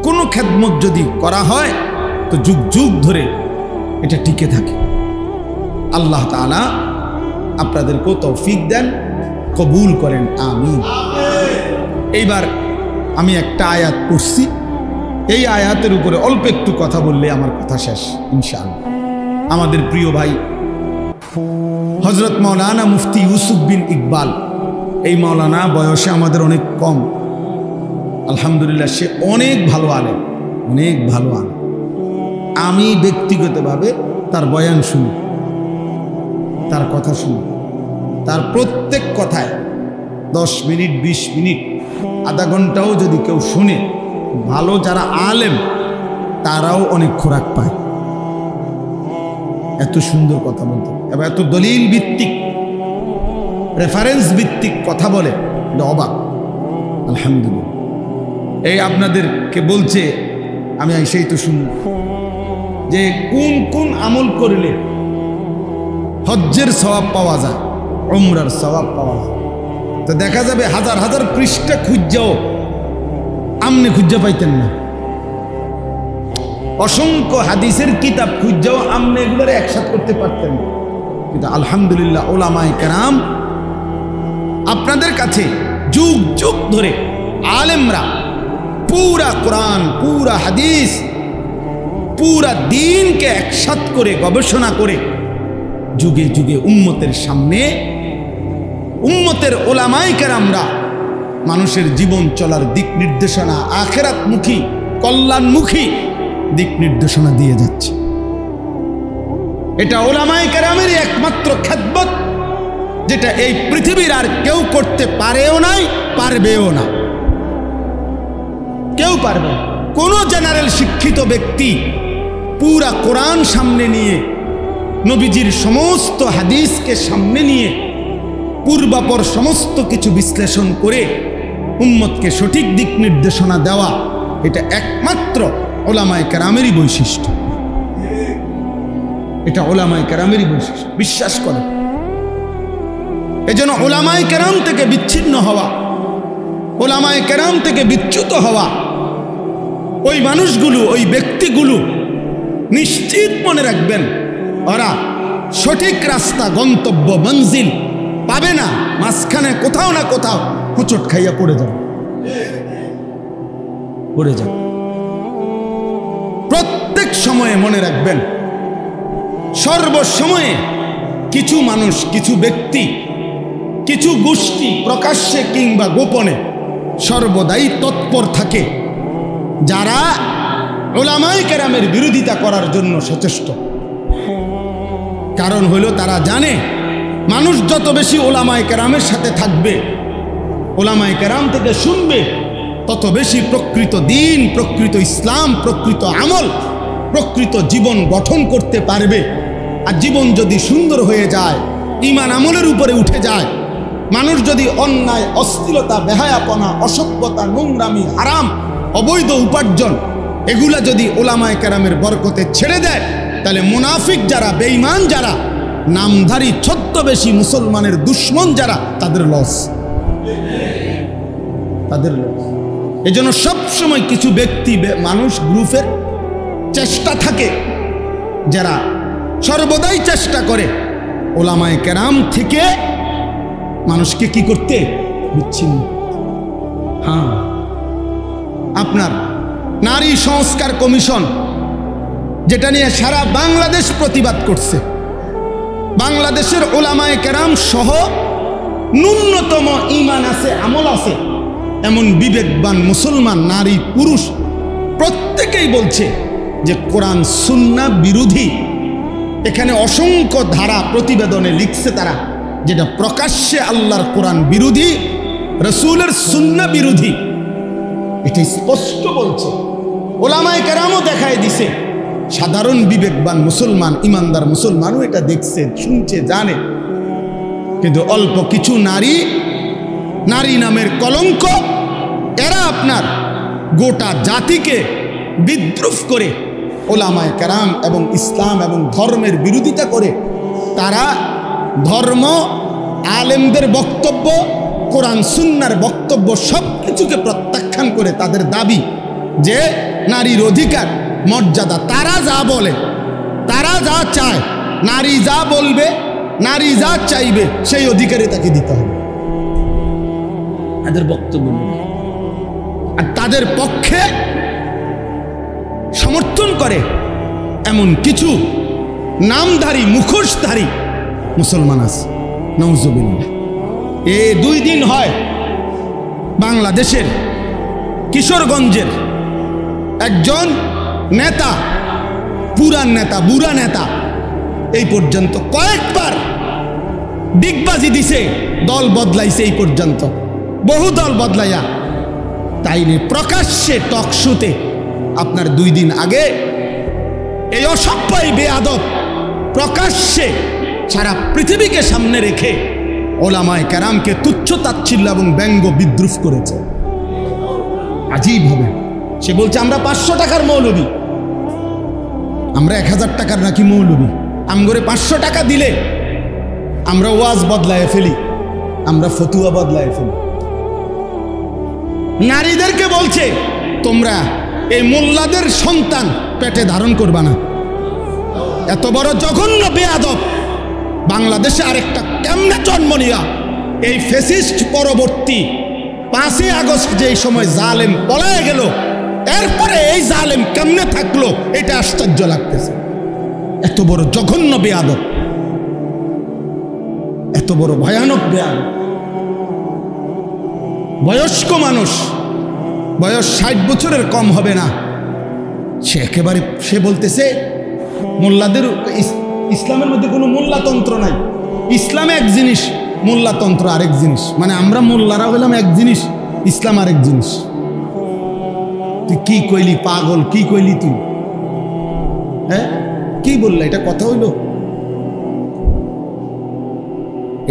কোনো খেদমত যদি করা হয় তো যুগ যুগ ধরে এটা টিকে থাকে। আল্লাহ তাআলা আপনাদেরকেও তৌফিক দেন, কবুল করেন, আমিন। এইবার আমি একটা আয়াত পড়ছি, এই আয়াতের উপরে অল্প একটু কথা বললে আমার কথা শেষ ইনশাআল্লাহ। আমাদের প্রিয় ভাই হযরত মাওলানা মুফতি ইউসুফ বিন ইকবাল, এই মাওলানা বয়সে আমাদের অনেক কম, আলহামদুলিল্লাহ সে অনেক ভালো আলেম, অনেক ভালো আলেম। আমি ব্যক্তিগতভাবে তার বয়ান শুনি, তার কথা শুনুন, তার প্রত্যেক কথায় 10 মিনিট 20 মিনিট আধা ঘন্টাও যদি কেউ শুনে, ভালো যারা আলেম তারাও অনেক খোরাক পায়। এত সুন্দর কথা বলতে এবং এত দলিল ভিত্তিক রেফারেন্স ভিত্তিক কথা বলে, এটা অবাক। আলহামদুলিল্লাহ। এই আপনাদেরকে বলছে, আমি সেই তো শুনি যে কোন কোন আমল করলে হজ্জের সওয়াব পাওয়া যায়, উমরার সওয়াব পাওয়া যায়। তো দেখা যাবে হাজার হাজার পৃষ্ঠা খুঁজাও আমনে খুঁজা পাইতেন না, অসংখ্য হাদিসের কিতাব খুঁজাও আমনে এগুলোর একসাথ করতে পারতেন না। কিন্তু আলহামদুলিল্লাহ উলামায়ে কেরাম আপনাদের কাছে যুগ যুগ ধরে আলেমরা পুরা কোরআন, পুরা হাদিস, পুরা দ্বীনকে একসাথ করে গবেষণা করে যুগে যুগে উম্মতের সামনে, উম্মতের উলামায়ে কেরামরা মানুষের জীবন চলার দিক নির্দেশনা, আখিরাতমুখী কল্যাণমুখী দিক নির্দেশনা দিয়ে যাচ্ছে। এটা উলামায়ে কেরামেরই একমাত্র খেদমত, যেটা এই পৃথিবীর আর কেউ করতে পারেও নাই, পারবেও না। কেউ পারবে না। কোন জেনারেল শিক্ষিত ব্যক্তি পুরা কোরআন সামনে নিয়ে, নবীজির সমস্ত হাদিসকে সামনে নিয়ে, পূর্বাপর সমস্ত কিছু বিশ্লেষণ করে উম্মতকে সঠিক দিক নির্দেশনা দেওয়া, এটা একমাত্র উলামায়ে কেরামেরই বৈশিষ্ট্য। এটা উলামায়ে কেরামেরই বৈশিষ্ট্য, বিশ্বাস করে। এজন্য উলামায়ে কেরাম থেকে বিচ্ছিন্ন হওয়া, উলামায়ে কেরাম থেকে বিচ্যুত হওয়া, ওই মানুষগুলো, ওই ব্যক্তিগুলো নিশ্চিত মনে রাখবেন, ওরা সঠিক রাস্তা, গন্তব্য, মঞ্জিল পাবে না, মাঝখানে কোথাও না কোথাও হুচট খাইয়া পড়ে যাবে, পড়ে যাবে। প্রত্যেক সময়ে মনে রাখবেন, সর্বসময়ে কিছু মানুষ, কিছু ব্যক্তি, কিছু গোষ্ঠী প্রকাশ্যে কিংবা গোপনে সর্বদাই তৎপর থাকে, যারা উলামায়ে কেরামের বিরোধিতা করার জন্য সচেষ্ট। কারণ হলো তারা জানে মানুষ যত বেশি উলামায়ে কেরামের সাথে থাকবে, উলামায়ে কেরাম থেকে শুনবে, তত বেশি প্রকৃত দ্বীন, প্রকৃত ইসলাম, প্রকৃত আমল, প্রকৃত জীবন গঠন করতে পারবে। আর জীবন যদি সুন্দর হয়ে যায়, ঈমান আমলের উপরে উঠে যায়, মানুষ যদি অন্যায়, অশ্লীলতা, বেহায়াপনা, অসভ্যতা, নোংরামি, হারাম, অবৈধ উপার্জন এগুলা যদি উলামায়ে কেরামের বরকতে ছেড়ে দেয়, তাহলে মুনাফিক যারা, বেঈমান যারা, নামধারী ছদ্মবেশী মুসলমানের দুশ্মন যারা, তাদের লস, তাদের লস। এজন্য সবসময় কিছু ব্যক্তি, মানুষ, গ্রুপের চেষ্টা থাকে, যারা সর্বদাই চেষ্টা করে উলামায়ে কেরাম থেকে মানুষকে কি করতে, বিচ্ছিন্ন। হ্যাঁ, আপনার নারী সংস্কার কমিশন, যেটা নিয়ে সারা বাংলাদেশ প্রতিবাদ করছে, বাংলাদেশের উলামায়ে কেরাম সহ ন্যূনতম ঈমান আছে, আমল আছে এমন বিবেকবান মুসলমান নারী পুরুষ প্রত্যেকেই বলছে যে কোরআন সুন্নাহ বিরোধী। এখানে অসংখ্য ধারা প্রতিবেদনে লিখছে তারা, যেটা প্রকাশ্যে আল্লাহর কোরআন বিরোধী, রাসূলের সুন্নাহ বিরোধী, এটা স্পষ্ট বলছে। উলামায়ে কেরামও দেখায় দিছে, সাধারণ বিবেকবান মুসলমান, ইমানদার মুসলমানও এটা দেখছে, শুনছে, জানে। কিন্তু অল্প কিছু নারী, নারী নামের কলঙ্ক, এরা আপনার গোটা জাতিকে বিদ্রুপ করে উলামায়ে কেরাম এবং ইসলাম এবং ধর্মের বিরোধিতা করে। তারা ধর্ম, আলেমদের বক্তব্য, কোরআন সুন্নাহর বক্তব্য সব কিছুকে প্রত্যাখ্যান করে তাদের দাবি যে নারীর অধিকার, মর্যাদা, তারা যা বলে, তারা যা চায়, নারী যা বলবে, নারী যা চাইবে, সেই অধিকারে তাকে দিতে হবে, তাদের বক্তব্য। আর তাদের পক্ষে সমর্থন করে এমন কিছু নামধারী, মুখোশধারী মুসলমান আছে, নাউজুবিল্লাহ। এই 2 দিন হয় বাংলাদেশের কিশোরগঞ্জের একজন নেতা, পুরান নেতা, বুড়া নেতা, এই পর্যন্ত কয়েকবার ডিগবাজি দিছে, দল বদলাইছে, এই পর্যন্ত বহু দল বদলাইয়া তাই নিয়ে প্রকাশ্যে টকশোতে আপনার 2 দিন আগে এই অসভ্য বেয়াদব প্রকাশ্যে সারা পৃথিবীকে সামনে রেখে ওলামায়ে কেরামকে তুচ্ছ তাচ্ছিল্য এবং ব্যঙ্গ বিদ্রুপ করেছে। আজীব হবে। সে বলছে আমরা 500 টাকার মৌলবী, আমরা 1000 টাকার নাকি মৌলবী। আমগরে 500 টাকা দিলে আমরা ওয়াজ বদলায় ফেলি, আমরা ফতুয়া বদলায় ফেলি। নারীদেরকে বলছে তোমরা এই মোল্লাদের সন্তান পেটে ধারণ করবা না। এত বড় জঘন্য বেয়াদব বাংলাদেশে আরেকটা কেমনে জন্ম নিয়া এই ফ্যাসিস্ট পরবর্তী 5ই আগস্ট যেই সময় জালেম পলায় গেল, এরপরে এই জালেম কেমনে থাকলো এটা আশ্চর্য লাগতেছে। এত বড় জঘন্য বেয়াদব, এত বড় ভয়ানক বেয়াদব। বয়স্ক মানুষ, বয়স 60 বছরের কম হবে না, সে একেবারে সে বলতেছে মোল্লাদের ইসলামের মধ্যে কোনো মোল্লাতন্ত্র নাই। ইসলাম এক জিনিস, মোল্লাতন্ত্র আরেক জিনিস। মানে আমরা মোল্লারা হইলাম এক জিনিস, ইসলাম আরেক জিনিস। তুই কি কইলি পাগল, কি কইলি তুই? হ্যাঁ কি বললা? এটা কথা হইল?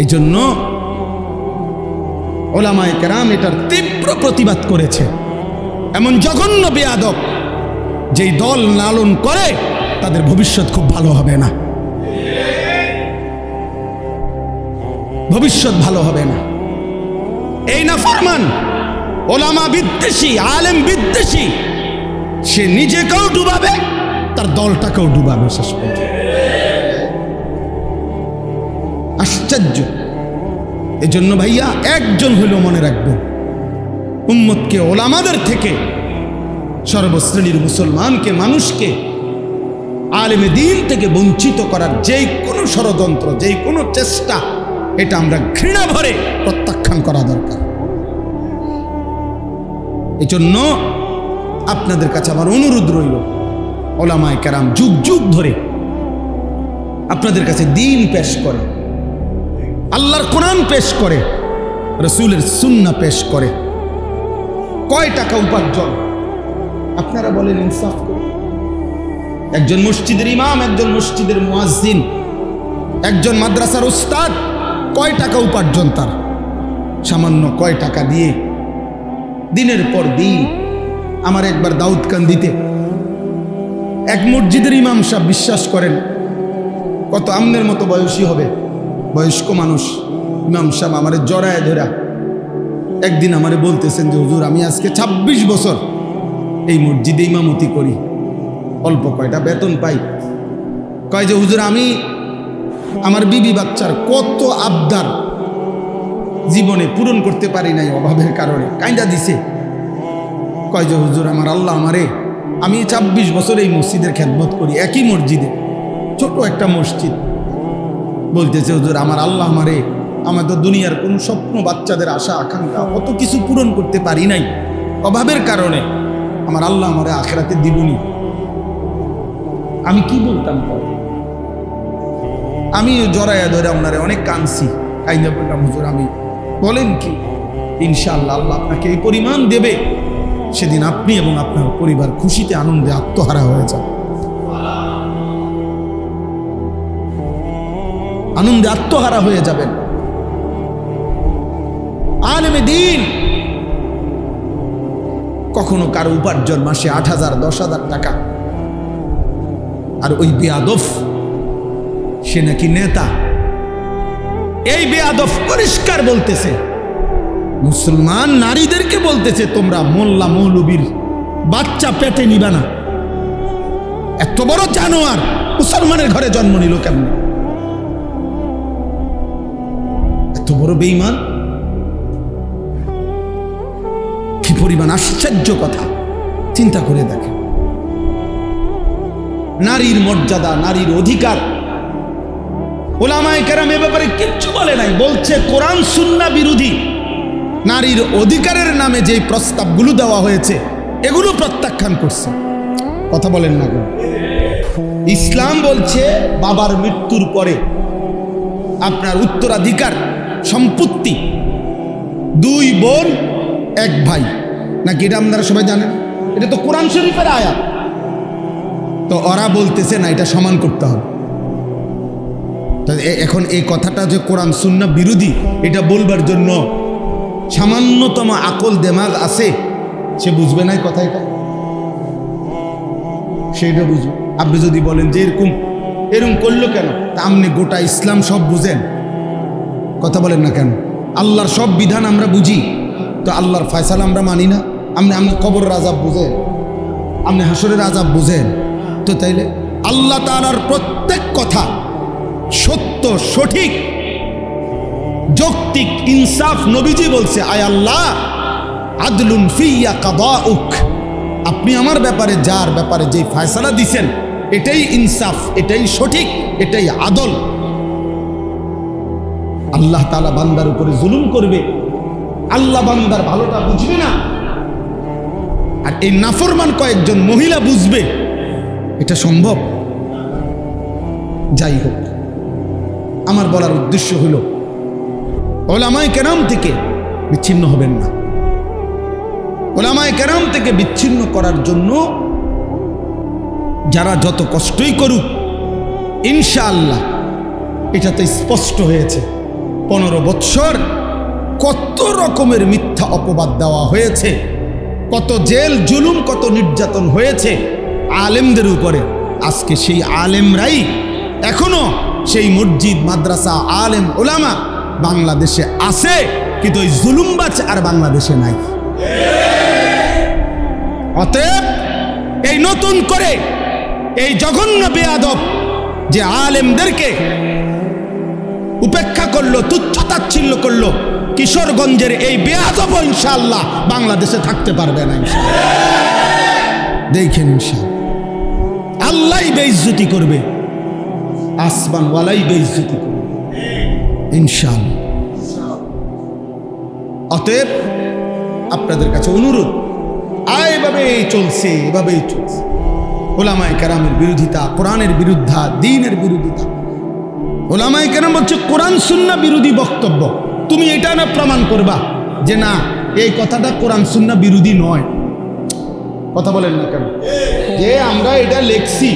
এই জন্য ওলামায়ে কেরাম এটার তীব্র প্রতিবাদ করেছে। এমন জঘন্য বেয়াদব যেই দল লালন করে তাদের ভবিষ্যৎ খুব ভালো হবে না, ভবিষ্যৎ ভালো হবে না। এই নাফরমান ওলামা বিদ্বেষী, আলেম বিদ্বেষী, সে নিজেকেও ডুবাবে, তার দলটাকেও ডুবাবে শেষ পর্যন্ত। আশ্চর্য। এজন্য ভাইয়া একজন হইলেও মনে রাখবেন, উম্মতকে ওলামাদের থেকে, সর্বশ্রেণীর মুসলমানকে, মানুষকে আলেমে দ্বীন থেকে বঞ্চিত করার যেই কোনো ষড়যন্ত্র, যেই কোনো চেষ্টা, এটা আমরা ঘৃণা ভরে প্রত্যাখ্যান করা দরকার। এজন্য আপনাদের কাছে আমার অনুরোধ রইল, ওলামায়ে কেরাম যুগ যুগ ধরে আপনাদের কাছে দ্বীন পেশ করে, আল্লাহর কোরআন পেশ করে, রাসূলের সুন্নাহ পেশ করে। কয় টাকা উপার্জন আপনারা বলেন ইনসাফ করে? একজন মসজিদের ইমাম, একজন মসজিদের মুয়াজ্জিন, একজন মাদ্রাসার উস্তাদ, কয় টাকা উপার্জন তার? সামান্য কয় টাকা দিয়ে দিনের পর দিন। আমার একবার দাউদকান্দিতে এক মসজিদের ইমাম সাহেব, বিশ্বাস করেন কত আমনের মতো বয়সী হবে, বয়স্ক মানুষ, ইমাম সাহেব আমারে জড়ায় ধরা একদিন আমারে বলতেছেন যে হুজুর আমি আজকে 26 বছর এই মসজিদে ইমামতি করি, অল্প কয়টা বেতন পাই। কয় যে হুজুর আমি আমার বিবি বাচ্চার কত আবদার জীবনে পূরণ করতে পারি নাই অভাবের কারণে, কাইন্দা দিছে। কয় যে হুজুর আমার আল্লাহ আমারে, আমি 26 বছর এই মসজিদের খেদমত করি, একই মসজিদে, ছোট একটা মসজিদ। বলতেছে হুজুর আমার আল্লাহ আমারে, আমার তো দুনিয়ার কোন স্বপ্ন, বাচ্চাদের আশা আকাঙ্ক্ষা কত কিছু পূরণ করতে পারি নাই অভাবের কারণে, আমার আল্লাহ আমারে আখিরাতে দিবনি। আমি কি বলতাম? আমি জড়াইয়া ধরে ওনারে অনেক কাঁদছি, কাইন্দা বললাম হুজুর আমি, বলেন কি ইনশাআল্লাহ আল্লাহ আপনাকে এই পরিমাণ দেবে, সেদিন আপনি এবং আপনার পরিবার খুশিতে আনন্দে আত্মহারা হয়ে যাবে, আনন্দে আত্মহারা হয়ে যাবেন। আলেমে দ্বীন কখনো কারো উপার্জন মাসে 8,000 10,000 টাকা, আর ওই বেয়াদব সে নাকি নেতা। এই বেয়াদব পরিষ্কার বলতেছে, মুসলমান নারীদেরকে বলতেছে তোমরা মোল্লা মৌলবীর বাচ্চা পেটে নিবা না। এত বড় জানোয়ার মুসলমানের ঘরে জন্ম নিল কেমন? এত বড় বেঈমান, কি পরিমাণ আশ্চর্য কথা, চিন্তা করে দেখেন। নারীর মর্যাদা, নারীর অধিকার, উলামায়ে কেরাম এ ব্যাপারে কিচ্ছু বলে নাই, বলছে কোরআন সুন্নাহ বিরোধী। নারীর অধিকারের নামে যে প্রস্তাবগুলো দেওয়া হয়েছে এগুলো প্রত্যাখ্যান করছে। কথা বলেন না কেন? ইসলাম বলছে বাবার মৃত্যুর পরে আপনার উত্তরাধিকার সম্পত্তি 2 বোন 1 ভাই, নাকি এটা আপনারা সবাই জানেন? এটা তো কোরআন শরীফের আয়াত। তো ওরা বলতেছে না, এটা সমান করতে হবে। এখন এই কথাটা যে কোরআন সুন্নাহ বিরোধী, এটা বলবার জন্য সামান্যতম আকল দেমাগ আছে, সে বুঝবে না এই কথা, এটা সেটা বুঝবে। আপনি যদি বলেন যে এরকম করলো কেন, তা আপনি গোটা ইসলাম সব বুঝেন, কথা বলেন না কেন? আল্লাহর সব বিধান আমরা বুঝি, তো আল্লাহর ফয়সালা আমরা মানি না? আপনি কবরের আযাব বুঝেন, আপনি হাসরের আযাব বুঝেন, তো তাইলে আল্লাহ তাআলার প্রত্যেক কথা সত্য, সঠিক, যৌক্তিক, ইনসাফ। নবীজি বলছে, আয় আল্লাহ আদলুন ফিয়া কাদাউক, আপনি আমার ব্যাপারে যার ব্যাপারে যেই ফয়সালা দিছেন এটাই ইনসাফ, এটাই সঠিক, এটাই আদল। আল্লাহ তাআলা বান্দার উপরে জুলুম করবে, আল্লাহ বান্দার ভালোটা বুঝবে না, আর এই নাফরমান কয়েকজন মহিলা বুঝবে, এটা সম্ভব? যাই হোক, আমার বলার উদ্দেশ্য হলো উলামায়ে কেরাম থেকে বিচ্ছিন্ন হবেন না। উলামায়ে কেরাম থেকে বিচ্ছিন্ন করার জন্য যারা যত কষ্টই করুক, ইনশাআল্লাহ এটা তো স্পষ্ট হয়েছে। 15 বৎসর কত রকমের মিথ্যা অপবাদ দেওয়া হয়েছে, কত জেল জুলুম, কত নির্যাতন হয়েছে আলেমদের উপরে। আজকে সেই আলেমরাই এখনো সেই মসজিদ, মাদ্রাসা, আলেম, ওলামা বাংলাদেশে আছে, কিন্তু ওই জুলুমবাজ আর বাংলাদেশে নাই। অতএব এই নতুন করে এই জঘন্য বেয়াদব যে আলেমদেরকে উপেক্ষা করলো, তুচ্ছ-তাচ্ছিল্য করলো, কিশোরগঞ্জের এই বেয়াদব ইনশাআল্লাহ বাংলাদেশে থাকতে পারবে না। দেখেন, ইনশাআল্লাহ আল্লাহই বেইজ্জতি করবে, আসমানওয়ালাই বেইজ্জতি করবে ইনশাআল্লাহ। অতএব আপনাদের কাছে অনুরোধ, এভাবেই চলছে, এভাবেই চলছে। উলামায়ে কেরামের বিরোধিতা, কোরআনের বিরুদ্ধা, দ্বীনের বিরোধিতা। উলামায়ে কেরাম হচ্ছে কোরআন সুন্নাহ বিরোধী বক্তব্য। তুমি এটা না প্রমাণ করবা যে না, এই কথাটা কোরআন সুন্নাহ বিরোধী নয়। কথা বলেন না কেন? যে আমরা এটা লেখছি,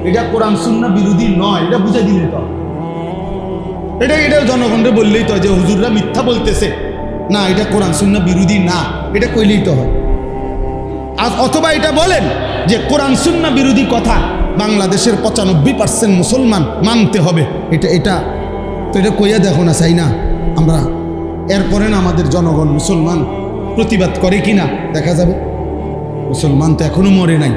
এটা কোরআন সুন্নাহ বিরোধী নয়, এটা বুঝে দিলে তো, এটা জনগণকে বললেই তো যে হুজুররা মিথ্যা বলতেছে, না এটা কোরআন সুন্নাহ বিরোধী না, এটা কইলেই তো হয়। অথবা এটা বলেন যে কোরআন সুন্নাহ বিরোধী কথা বাংলাদেশের 95% মুসলমান মানতে হবে, এটা তো এটা কইয়া দেখো না, চাই না আমরা। এরপরে না আমাদের জনগণ মুসলমান প্রতিবাদ করে কিনা দেখা যাবে। মুসলমান তো এখনো মরে নাই,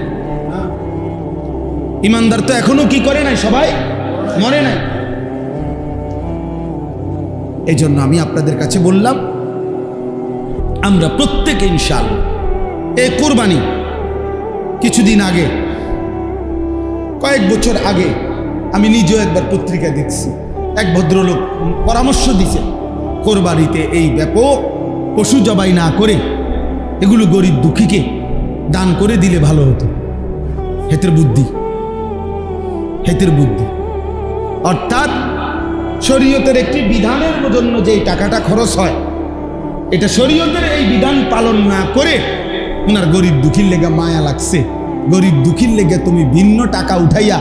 ইমানদার তো এখনো কি করে নাই, সবাই মরে নাই। এই জন্য আমি আপনাদের কাছে বললাম, আমরা প্রত্যেকে ইনশাআল্লাহ এই কুরবানি, কিছুদিন আগে, কয়েক বছর আগে আমি নিজেও একবার পত্রিকায় দেখছি, এক ভদ্রলোক পরামর্শ দিছে, কোরবানিতে এই ব্যাপক পশু জবাই না করে এগুলো গরিব দুঃখীকে দান করে দিলে ভালো হতো। হেতের বুদ্ধি, হেতের বুদ্ধি। অর্থাৎ শরীয়তের একটি বিধানের জন্য যেই টাকাটা খরচ হয়, এটা শরীয়তের এই বিধান পালন না করে ওনার গরিব দুঃখীর লেগে মায়া লাগছে, গরিব দুঃখীর লেগে তুমি ভিন্ন টাকা উঠাইয়া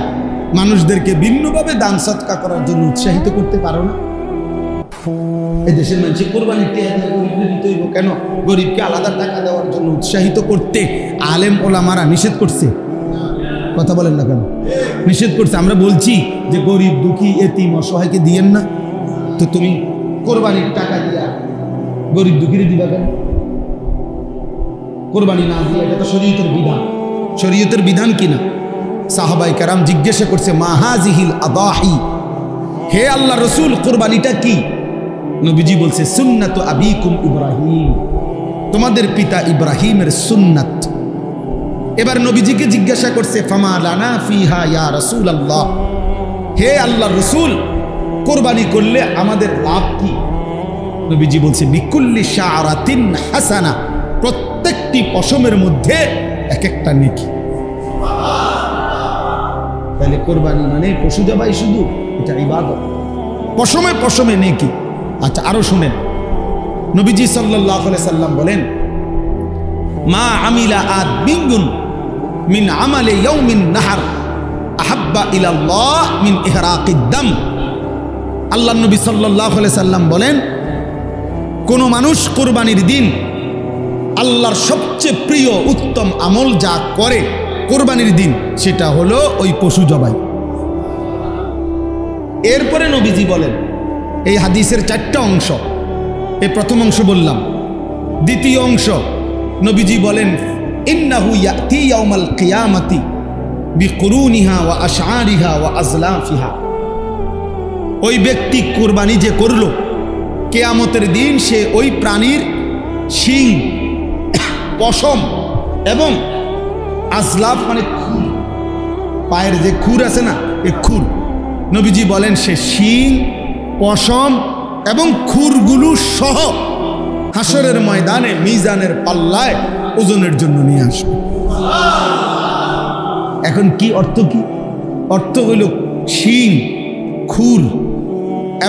মানুষদেরকে ভিন্নভাবে দান সৎকা করার জন্য উৎসাহিত করতে পারো না? এই দেশের মানুষ কোরবানির গরিবকে দিতে হইব কেন? গরিবকে আলাদা টাকা দেওয়ার জন্য উৎসাহিত করতে আলেম ওলামারা নিষেধ করছে। কথা বলেন না কেন? নিষেধ করছে। আমরা বলছি যে গরিব দুঃখী এতিম অসহায়কে দিয়েন না, তো তুমি কোরবানির টাকা দিয়া গরিব দুঃখীরে দিবা কেন? কোরবানি না দিয়ে, এটা তো শরীয়তের বিধান। শরীয়তের বিধান কিনা? সাহাবায়ে কেরাম জিজ্ঞাসা করছে, মা হাযিহিল আদাহি, হে আল্লাহ রসুল কোরবানিটা কি? নবীজি বলছে, সুন্নাতু আবিকুম ইব্রাহিম, তোমাদের পিতা ইব্রাহিমের সুন্নাত। এবার নবীজিকে জিজ্ঞাসা করছে, ফামা লানা ফিহা ইয়া রাসূলুল্লাহ, হে আল্লাহ রসুল কোরবানি করলে আমাদের লাভ কি? নবীজি বলছে, বিকুল্লি শাআরাতিন হাসানা, প্রত্যেকটি পশমের মধ্যে এক একটা নেকি। তাহলে কোরবানি মানে পশু জবাই শুধু? এটা ইবাদত। পশমে পশমে নেকি। আচ্ছা, আরো শুনেন, নবীজি সাল্লাল্লাহু আলাইহি সাল্লাম বলেন, মা আমিলা আদমিন মিন আমালি ইয়াউমিন নাহার আহাব্বা ইলাল্লাহ মিন ইহরাকিদ দাম। আল্লাহ নবী সাল্লাল্লাহু আলাইহি সাল্লাম বলেন, কোন মানুষ কুরবানির দিন আল্লাহর সবচেয়ে প্রিয় উত্তম আমল যা করে কুরবানির দিন, সেটা হলো ওই পশু জবাই। এরপরে নবীজি বলেন, এই হাদিসের 4টা অংশ, এই প্রথম অংশ বললাম। দ্বিতীয় অংশ নবীজি বলেন, ইন্নাহু ইয়াতি ইয়াউমাল কিয়ামাতি বিকুরুনিহা ওয়া আশআরিহা ওয়া আজলাফিহা। ওই ব্যক্তি কুরবানি যে করলো, কিয়ামতের দিন সে ওই প্রাণীর শিং, পশম এবং আজলাফ মানে খুর, পায়ের যে খুর আছে না, এই খুর, নবীজি বলেন সে শিং, পশম এবং খুরগুলো সহ হাসরের ময়দানে মিজানের পাল্লায় ওজনের জন্য নিয়ে আসবে। এখন কি অর্থ? কি অর্থ হইল শিং, খুর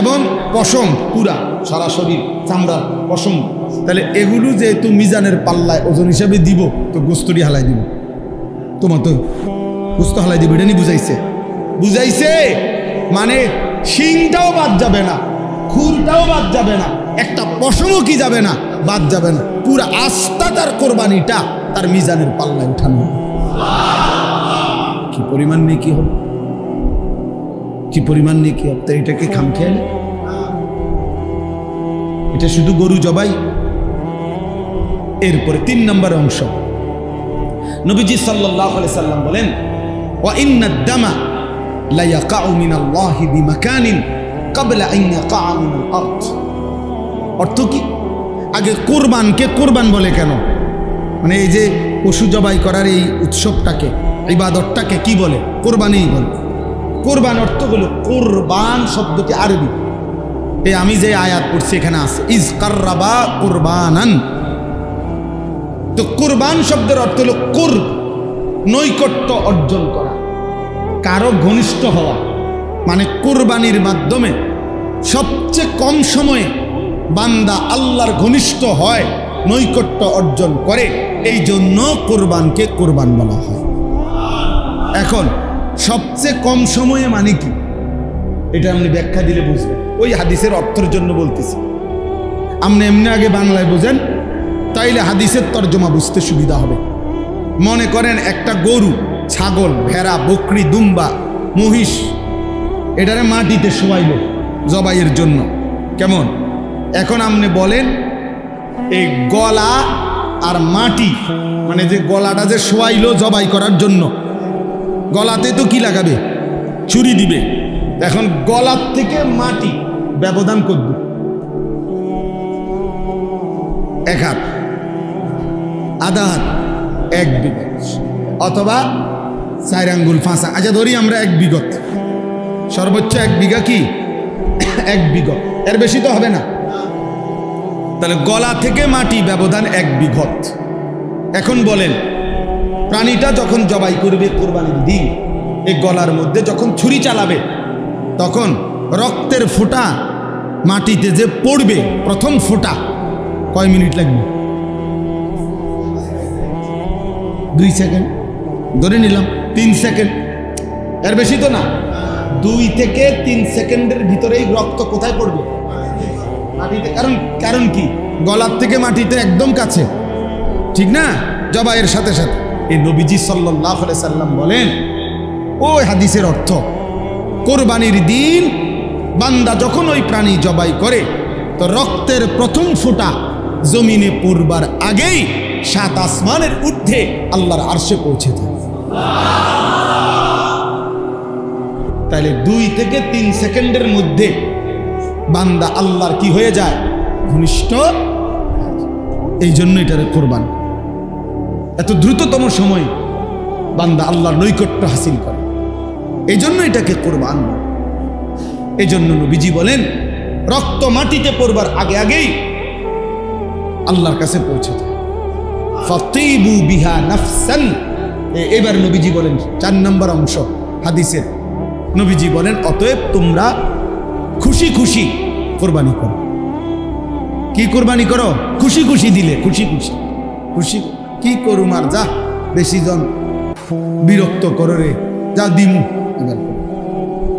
এবং পশম, পুরা সারা শরীর চামড়ার পশম। তাহলে এগুলো যেহেতু মিজানের পাল্লায় ওজন হিসাবে দিব, তো গোস্তরি হালাই দিব, তোমার তো গোস্ত হালাই দিব, এটা নি বুঝাইছে? বুঝাইছে মানে শিংটাও বাদ যাবে না, খুরটাও বাদ যাবে না, একটা পশমও কি যাবে না, বাদ যাবে না, পুরা আস্থা তার কোরবানিটা তার মিজানের পাল্লায় উঠানো। কি পরিমাণ নেকি হবে, কি পরিমাণ নেকি হবে! তো এটাকে খামখেয়াল, এটা শুধু গরু জবাই। এরপরে 3 নম্বর অংশ, নবীজি সাল্লাল্লাহু আলাইহি সাল্লাম বলেন, ওয়া ইন্নাদ দামা লা ইয়াকাউ মিনাল্লাহি বিমাকানিন ক্বাবলা আন ইয়াকাআ মিনাল আরদ। অর্থ কি? আগে কুরবানকে কুরবান বলে কেন? মানে এই যে পশু জবাই করার এই উৎসবটাকে, ইবাদতটাকে কি বলে? কুরবানি বলে। কুরবান অর্থ হলো, কুরবান শব্দটি আরবি, এই আমি যে আয়াত পড়ছি এখানে আছে, ইজ কাররাবা কুরবানান। তো কুরবান শব্দের অর্থ হলো কুরব, নৈকট্য অর্জন করা, কারো ঘনিষ্ঠ হওয়া। মানে কুরবানির মাধ্যমে সবচেয়ে কম সময়ে বান্দা আল্লাহর ঘনিষ্ঠ হয়, নৈকট্য অর্জন করে, এই জন্য কুরবানকে কুরবান বলা হয়। এখন সবচেয়ে কম সময়ে মানে কি, এটা আপনি ব্যাখ্যা দিলে বুঝবেন। ওই হাদিসের অর্থের জন্য বলতেছি, আপনি এমনি আগে বাংলায় বোঝেন, তাইলে হাদিসের তর্জমা বুঝতে সুবিধা হবে। মনে করেন একটা গরু, ছাগল, ভেড়া, বকরি, দুম্বা, মহিষ, এটারে মাটিতে শোয়াইল জবাইয়ের জন্য, কেমন? এখন আপনি বলেন, এই গলা আর মাটি, মানে যে গলাটা যে শোয়াইল জবাই করার জন্য, গলাতে তো কি লাগাবে? ছুরি দিবে। এখন গলার থেকে মাটি ব্যবধান করব 1 হাত, আধা হাত, 1 বিঘা, অথবা 4 আঙ্গুল, 5। আচ্ছা ধরি আমরা 1 বিঘত, সর্বোচ্চ 1 বিঘা কি 1 বিঘত, এর বেশি তো হবে না। তাহলে গলা থেকে মাটি ব্যবধান 1 বিঘত। এখন বলেন, প্রাণীটা যখন জবাই করবে কুরবানির দিন, এই গলার মধ্যে যখন ছুরি চালাবে, তখন রক্তের ফোঁটা মাটিতে যে পড়বে, প্রথম ফোঁটা, কয় মিনিট লাগবে? 2 সেকেন্ড ধরে নিলাম, 3 সেকেন্ড, এর বেশি তো না। 2 থেকে 3 সেকেন্ডের ভিতরেই রক্ত কোথায় পড়বে? মাটিতে। কারণ কি? গলার থেকে মাটিতে একদম কাছে, ঠিক না? জবাইয়ের সাথে সাথে। এই নবীজি সাল্লাল্লাহু আলাইহি সাল্লাম বলেন, ওই হাদিসের অর্থ, কোরবানির দিন বান্দা যখন ওই প্রাণী জবাই করে, তো রক্তের প্রথম ফোঁটা জমিনে পড়বার আগেই 7 আসমানের ঊর্ধ্বে আল্লাহর আরশে পৌঁছে যায়। তাহলে 2 থেকে 3 সেকেন্ডের মধ্যে বান্দা আল্লাহর কি হয়ে যায়? ঘনিষ্ঠ। এই জন্য এটারে কোরবান। এত দ্রুততম সময় বান্দা আল্লাহর নৈকট্য হাসিল করে, এই জন্য এটাকে কোরবান। এই জন্য নবীজি বলেন, রক্ত মাটিতে পড়বার আগে আগেই আল্লাহর কাছে পৌঁছে যায়। ফাতিবু বিহা নাফসান। এবার নবীজি বলেন 4 নম্বর অংশ হাদিসের, নবীজি বলেন, অতএব তোমরা খুশি খুশি কোরবানি করো। কি কোরবানি করো? খুশি খুশি দিলে, খুশি খুশি খুশি। কি করুম আর, যা বেশি জন বিরক্ত করো রে, যা দিমু এবার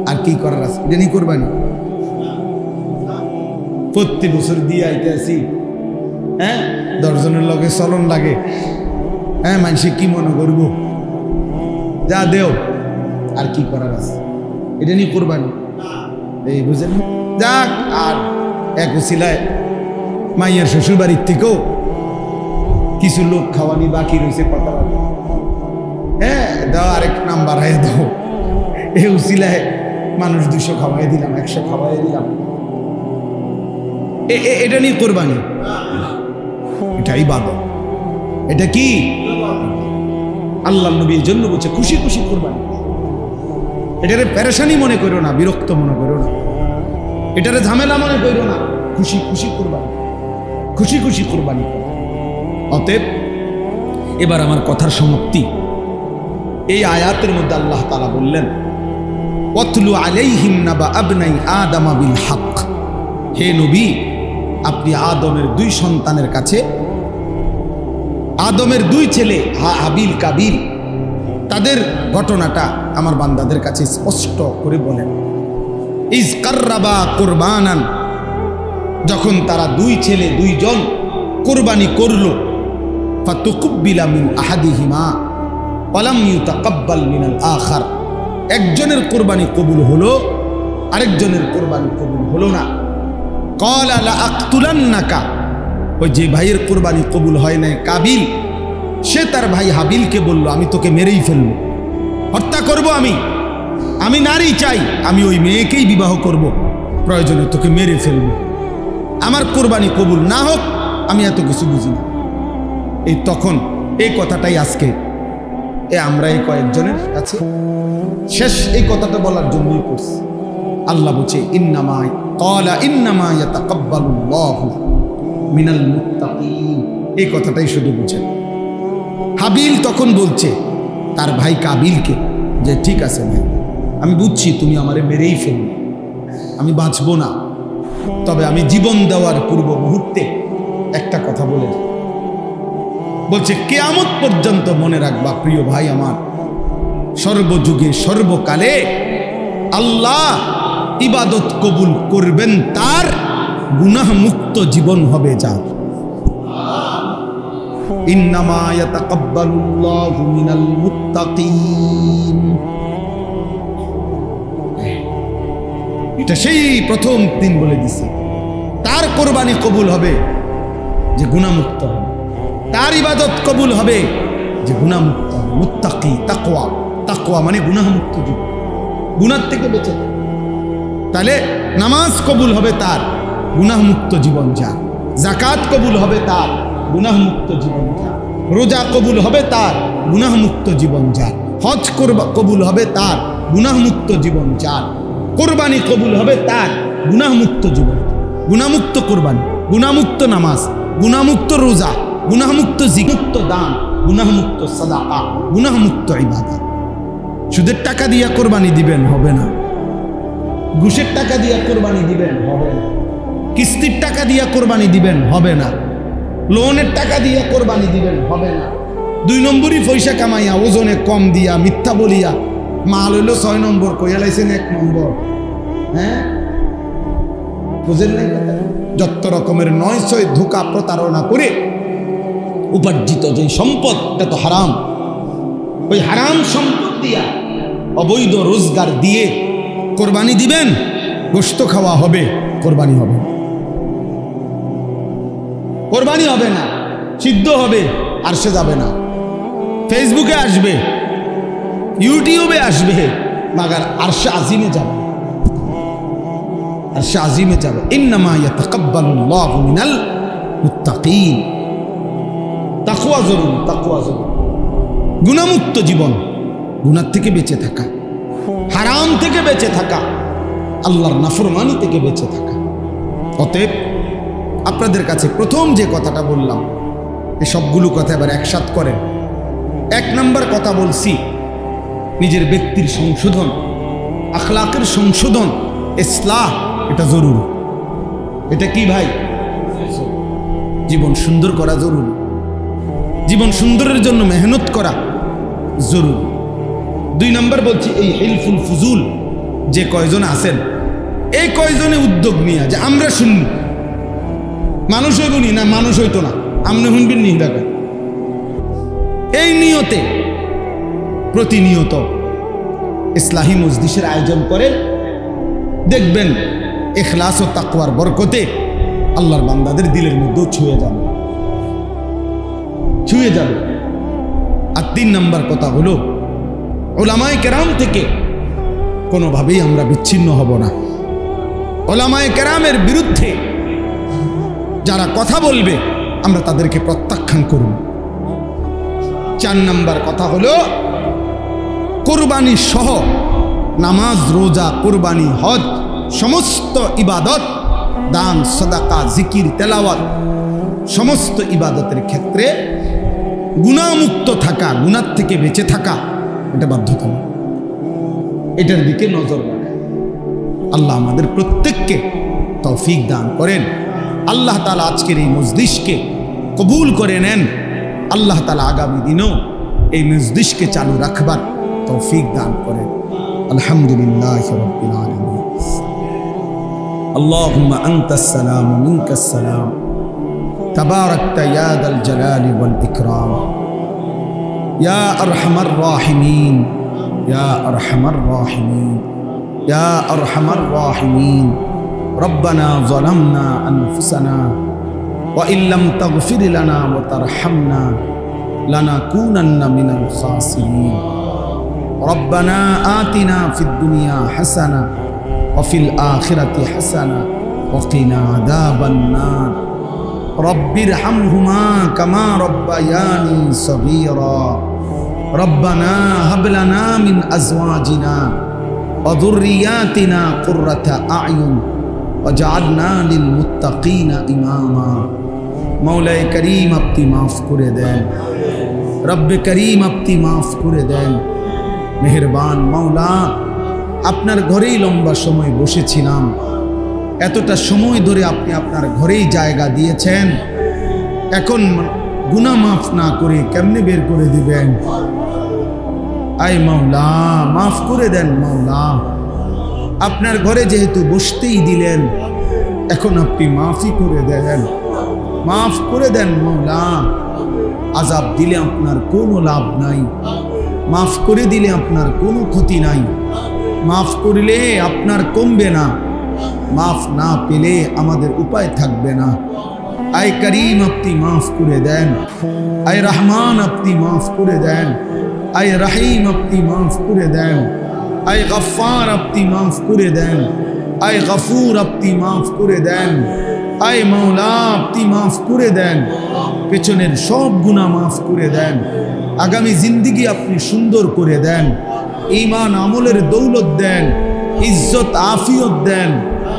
আর কি করার আছে, এটা নিয়ে কোরবানি। প্রতি বছর দিয়ে আইতে আসি, হ্যাঁ 10 জনের লগে চলন লাগে, হ্যাঁ মানুষে কি মনে করব, যা দেও আর কি করার আছে, এটা নিয়ে কোরবানি। এই বুঝেন, যাক। আর এক উছিলায় মাইয়ের শ্বশুর বাড়ির থেকেও কিছু লোক খাওয়ানি বাকি রয়েছে, কথা বলে, হ্যাঁ দাও আরেক নাম্বার আয় দাও। এই উছিলায় মানুষ 200 খাওয়াই দিলাম, 100 খাওয়াই দিলাম, এটা নিয়ে কোরবানি? এটা ইবাদত। এটা কি? আল্লাহর নবীর জন্য বলছে খুশি খুশি কোরবানি। এটারে পেরেশানি মনে করো না, বিরক্ত মনে করো না, এটারে ঝামেলা মনে করো না, খুশি খুশি কোরবানি, খুশি খুশি কোরবানি করো। অতএব এবার আমার কথার সমাপ্তি। এই আয়াতের মধ্যে আল্লাহ তাআলা বললেন, ওয়াতলু আলাইহিম নাবা আবনাই আদম বিল হক। হে নবী, আপনি আদমের 2 সন্তানের কাছে, আদমের 2 ছেলে হাবিল কাবিল, তাদের ঘটনাটা আমার বান্দাদের কাছে স্পষ্ট করে বলেন। ইজ কাররাবা কুরবানান, যখন তারা 2 ছেলে 2 জন কুরবানি করলো, ফাতুকুব্বিলা মিন আহাদিহিমা ওয়ালাম ইউতাকাব্বাল মিনাল আখার, একজনের কুরবানি কবুল হলো, আরেকজনের কুরবানি কবুল হলো না। ক্বালা লা আকতুলান্নাকা, ওই যে ভাইয়ের কুরবানি কবুল হয় না কাবিল, সে তার ভাই হাবিলকে বলল, আমি তোকে মেরেই ফেলবো, হত্যা করব, আমি নারী চাই, আমি ওই মেয়েকেই বিবাহ করব, প্রয়োজনে তোকে মেরে ফেলব, আমার কোরবানি কবুল না হোক, আমি এত কিছু বুঝি না। এই তখন এই কথাটাই আজকে আমরা এই কয়েকজনের কাছে শেষ এই কথাটা বলার জন্যই করছি। আল্লাহ বলছে ইন্নামা ক্বালা ইন্নামা ইয়াতাকাব্বালুল্লাহু মিনাল মুত্তাকিন, এই কথাটাই শুধু বুঝেন। হাবিল তখন বলছে তার ভাই কাবিলকে যে ঠিক আছে ভাই, আমি বুঝছি তুমি আমারে মেরেই ফেলবে, আমি বাঁচব না, তবে আমি জীবন দেওয়ার পূর্ব মুহূর্তে একটা কথা বলে বলছে, কিয়ামত পর্যন্ত মনে রাখবা প্রিয় ভাই আমার, সর্বযুগে সর্বকালে আল্লাহ ইবাদত কবুল করবেন তার, গুনাহ মুক্ত জীবন হবে যার। ইন্নামা ইয়াতাকাব্বালুল্লাহু মিনাল মুত্তাকিন, এটা সেই প্রথম দিন বলে দিছে, তার কোরবানি কবুল হবে যে গুনাহমুক্ত হবে, তার ইবাদত কবুল হবে যে গুনাহমুক্ত হবে। মুত্তাকি, তাকওয়া, তাকওয়া মানে গুনাহমুক্ত জীবন, গুনাহ থেকে বেঁচে। তাহলে নামাজ কবুল হবে তার, গুনাহমুক্ত জীবন যার। যাকাত কবুল হবে তার, গুনাহমুক্ত জীবন যার। রোজা কবুল হবে তার, গুনাহমুক্ত জীবন যার। হজ কবুল হবে তার, গুনাহমুক্ত জীবন যার। কোরবানি কবুল হবে তার, গুনাহমুক্ত জীবন। গুনাহমুক্ত কোরবানি, গুনাহমুক্ত নামাজ, গুনাহমুক্ত রোজা, গুনাহমুক্ত জিকির, দান, গুনাহমুক্ত সাদাকা, গুনাহমুক্ত ইবাদত। সুদের টাকা দিয়া কোরবানি দিবেন, হবে না। ঘুষের টাকা দিয়া কোরবানি দিবেন, হবে না। কিস্তির টাকা দিয়া কোরবানি দিবেন, হবে না। লোনের টাকা দিয়া কোরবানি দিবেন, হবে না। 2 নম্বরই পয়সা কামাইয়া, ওজনে কম দিয়া, মিথ্যা বলিয়া, মাল হইল 6 নম্বর, কইয়া লাইছেন 1 নম্বর। হ্যাঁ, বুঝেন নাই? যত রকমের 9 ধোঁকা প্রতারণা করে উপার্জিত যে সম্পদ, এটা তো হারাম। ওই হারাম সম্পদ দিয়া, অবৈধ রোজগার দিয়ে কোরবানি দিবেন, গোশত খাওয়া হবে, কোরবানি হবে না। কোরবানি হবে না, সিদ্ধ হবে, আর সে যাবে না। ফেসবুকে আসবে, ইউটিউবে আসবে, মাগার আরশে আজিমে যাবে, আরশে আজিমে যাবে। ইন্নামা ইয়াতাকাব্বালুল্লাহু মিনাল মুত্তাকিন। তাকওয়া জরুরি, তাকওয়া জরুরি। গুনাহমুক্ত জীবন, গুনাহ থেকে বেঁচে থাকা, হারাম থেকে বেঁচে থাকা, আল্লাহর নাফরমানি থেকে বেঁচে থাকা। অতএব আপনাদের কাছে প্রথম যে কথাটা বললাম, এই সবগুলো কথা এবার একসাথ করেন। 1 নম্বর কথা বলছি, নিজের ব্যক্তির সংশোধন, আখলাকের সংশোধন, ইসলাহ, এটা জরুরি। এটা কি ভাই? জীবন সুন্দর করা জরুরি। জীবন সুন্দরের জন্য মেহনত করা জরুরি। 2 নম্বর বলছি, এই হিলফুল ফুজুল যে কয়জন আছেন, এই কয়জনে উদ্যোগ নিয়ে যে আমরা শুনি, মানুষ হইব নি না, মানুষ হইতো না, আপনি শুনবেন নি দেখা, এই নিয়তে প্রতিনিয়ত ইসলাহি মজলিসের আয়োজন করেন। দেখবেন ইখলাস ও তাকওয়ার বরকতে আল্লাহর বান্দাদের দিলের মধ্যেও ছুঁয়ে যাবে। আর 3 নম্বর কথা হলো, উলামায়ে কেরাম থেকে কোনোভাবেই আমরা বিচ্ছিন্ন হব না। উলামায়ে কেরামের বিরুদ্ধে যারা কথা বলবে আমরা তাদেরকে প্রত্যাখ্যান করব। 4 নম্বর কথা হলো, কুরবানি সহ নামাজ, রোজা, কুরবানি, হজ, সমস্ত ইবাদত, দান, সাদাকা, জিকির, তেলাওয়াত, সমস্ত ইবাদতের ক্ষেত্রে গুনাহমুক্ত থাকা, গুনাহ থেকে বেঁচে থাকা এটা বাধ্যতামূলক। এটার দিকে নজর রাখা। আল্লাহ আমাদের প্রত্যেককে তৌফিক দান করেন। আল্লাহ তাআলা আজকের এই মজলিসকে কবুল করে নেন। আল্লাহ তাআলা আগামী দিনেও এই মজলিসকে চালু রাখবার তৌফিক দান করেন। আলহামদুলিল্লাহি রাব্বিল আলামিন। আল্লাহুম্মা আনতাস সালাম ওয়া মিনকাস সালাম, তাবারাকতা ইয়া যাল জালালি ওয়াল ইকরাম, ইয়া আরহামার রাহিমিন, ইয়া আরহামার রাহিমিন, ইয়া আরহামার রাহিমিন। রব্বানা যালামনা আনফুসানা ওয়া ইল্লাম তাগফির লানা ওয়া তারহামনা লানাকুনান্না মিনাল খাসিরিন। রব্বানা আতিনা ফিদ দুনিয়া হাসানা ওয়া ফিল আখিরাতি হাসানা ওয়া কিনা আযাবান নার। রব্বিরহামহুমা কামা রব্বায়ানি সগীরা। রব্বানা হাব লানা মিন আজওয়াজিনা ওয়া যুররিয়াতিনা কুররাতা আ'য়ুন ওয়াজআলনা লিল মুত্তাকিনা ইমামা। মওলায়ে করিম আপনি মাফ করে দেন, রব্বে করিম আপনি মাফ করে দেন। মেহেরবান মাওলা, আপনার ঘরেই লম্বা সময় বসেছিলাম, এতটা সময় ধরে আপনি আপনার ঘরেই জায়গা দিয়েছেন, এখন গুনাহ মাফ না করে কেমনে বের করে দিবেন? আয় মাওলা, মাফ করে দেন মাওলা। আপনার ঘরে যেহেতু বসতেই দিলেন, এখন আপনি মাফই করে দেন, মাফ করে দেন মাওলা। আযাব দিলে আপনার কোনো লাভ নাই, মাফ করে দিলে আপনার কোনো ক্ষতি নাই। মাফ করলে আপনার কমবে না, মাফ না পেলে আমাদের উপায় থাকবে না। আয় করিম আপনি মাফ করে দেন, আয় রহমান আপনি মাফ করে দেন, আয় রহিম আপনি মাফ করে দেন, আয় গফফার আপনি মাফ করে দেন, আয় গফুর আপনি মাফ করে দেন, আয় মাওলা আপনি মাফ করে দেন। পেছনের সব গুনাহ মাফ করে দেন, আগামী জিন্দেগি আপনি সুন্দর করে দেন, ঈমান আমলের দৌলত দেন, ইজ্জত আফিয়ত দেন,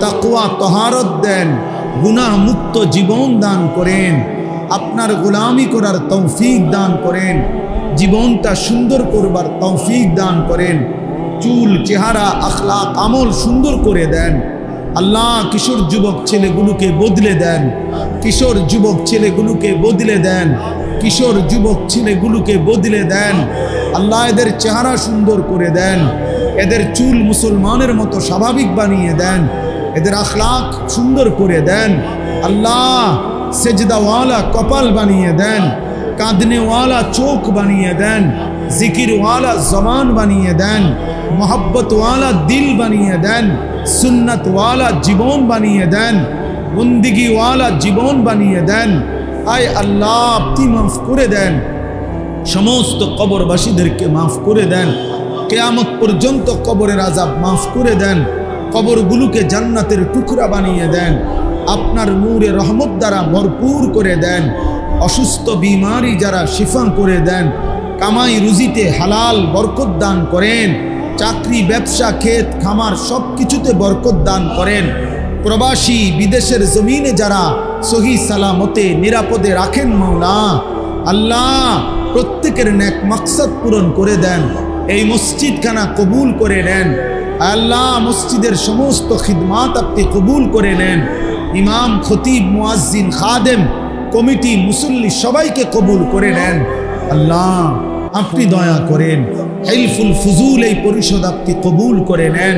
তাকওয়া তহারত দেন, গুনাহ মুক্ত জীবন দান করেন, আপনার গোলামি করার তৌফিক দান করেন, জীবনটা সুন্দর করবার তৌফিক দান করেন, চুল, চেহারা, আখলাক, আমল সুন্দর করে দেন। আল্লাহ কিশোর যুবক ছেলেগুলোকে বদলে দেন, কিশোর যুবক ছেলেগুলোকে বদলে দেন, কিশোর যুবক ছেলেগুলোকে বদলে দেন। আল্লাহ এদের চেহারা সুন্দর করে দেন, এদের চুল মুসলমানের মতো স্বাভাবিক বানিয়ে দেন, এদের আখলাক সুন্দর করে দেন। আল্লাহ সেজদাওয়ালা কপাল বানিয়ে দেন, কাঁদনেওয়ালা চোখ বানিয়ে দেন, জিকিরওয়ালা জবান বানিয়ে দেন, মোহব্বতওয়ালা দিল বানিয়ে দেন, সুন্নতওয়ালা জীবন বানিয়ে দেন, বন্দিগিওয়ালা জীবন বানিয়ে দেন। আয় আল্লাহ আপনি মাফ করে দেন, সমস্ত কবরবাসীদেরকে মাফ করে দেন, কিয়ামত পর্যন্ত কবরের আযাব মাফ করে দেন, কবরগুলোকে জান্নাতের টুকরা বানিয়ে দেন, আপনার নূরে রহমত দ্বারা ভরপুর করে দেন, অসুস্থ বিমারি যারা শিফা করে দেন, কামাই রুজিতে হালাল বরকত দান করেন, চাকরি, ব্যবসা, ক্ষেত, খামার সব কিছুতে বরকত দান করেন। প্রবাসী বিদেশের জমিনে যারা সহি সালামতে নিরাপদে রাখেন মাওলা, আল্লাহ প্রত্যেকের নেক মাকসাদ পূরণ করে দেন, এই মসজিদখানা কবুল করে নেন। আল্লাহ মসজিদের সমস্ত খিদমাত আপনি কবুল করে নেন। ইমাম, খতিব, মুয়াজ্জিন, খাদেম, কমিটি, মুসল্লি সবাইকে কবুল করে নেন। আল্লাহ আপনি দয়া করেন। হিলফুল ফুজুল এই পরিষদ আপনি কবুল করে নেন।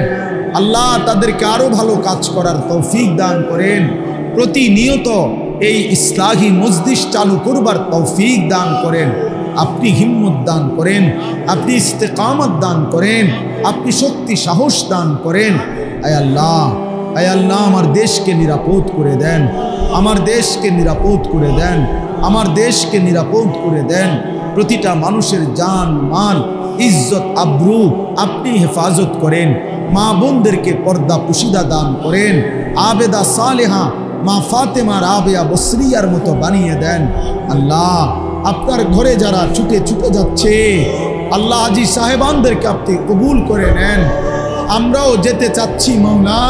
আল্লাহ তাদেরকে আরো ভালো কাজ করার তৌফিক দান করেন। প্রতিনিয়ত এই ইসলাহি মজলিস চালু করবার তৌফিক দান করেন। আপনি হিম্মত দান করেন, আপনি ইস্তেকামত দান করেন, আপনি শক্তি সাহস দান করেন। আয় আল্লাহ, আয় আল্লাহ আমার দেশকে নিরাপদ করে দেন, আমার দেশকে নিরাপদ করে দেন, আমার দেশকে নিরাপদ করে দেন। প্রতিটা মানুষের জান, মাল, ইজ্জত, আব্রু আপনি হেফাজত করেন। মা বোনদেরকে পর্দা পুশিদা দান করেন। আবেদা সালেহা মা ফাতেমা রাবেয়া বসরিয়ার মতো বানিয়ে দেন। আল্লাহ আপনার ঘরে যারা ছুটে ছুটে যাচ্ছে, আল্লাহ হাজী সাহেবানদেরকে আপনি কবুল করে নেন। আমরাও যেতে চাচ্ছি মাওলা,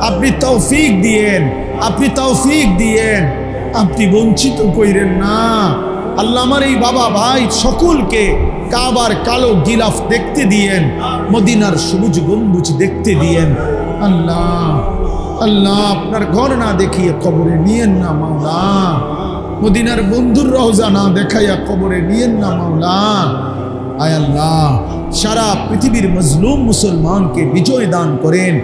আপনি তৌফিক দিয়েন, আপনি তৌফিক দিয়েন, আপনি বঞ্চিত কইরেন না। আল্লাহ আমার এই বাবা ভাই সকলকে কাবার কালো গিলাফ দেখতে দিয়েন, মদিনার সবুজ গম্বুজ দেখতে দিয়েন। আল্লাহ আল্লাহ আপনার ঘর না দেখিয়ে কবরে নিয়েন না মাওলা, মদিনার বন্ধুর রওজা না দেখাইয়া কবরে নিয়েন না মাওলা। আয় আল্লাহ সারা পৃথিবীর মজলুম মুসলমানকে বিজয় দান করেন।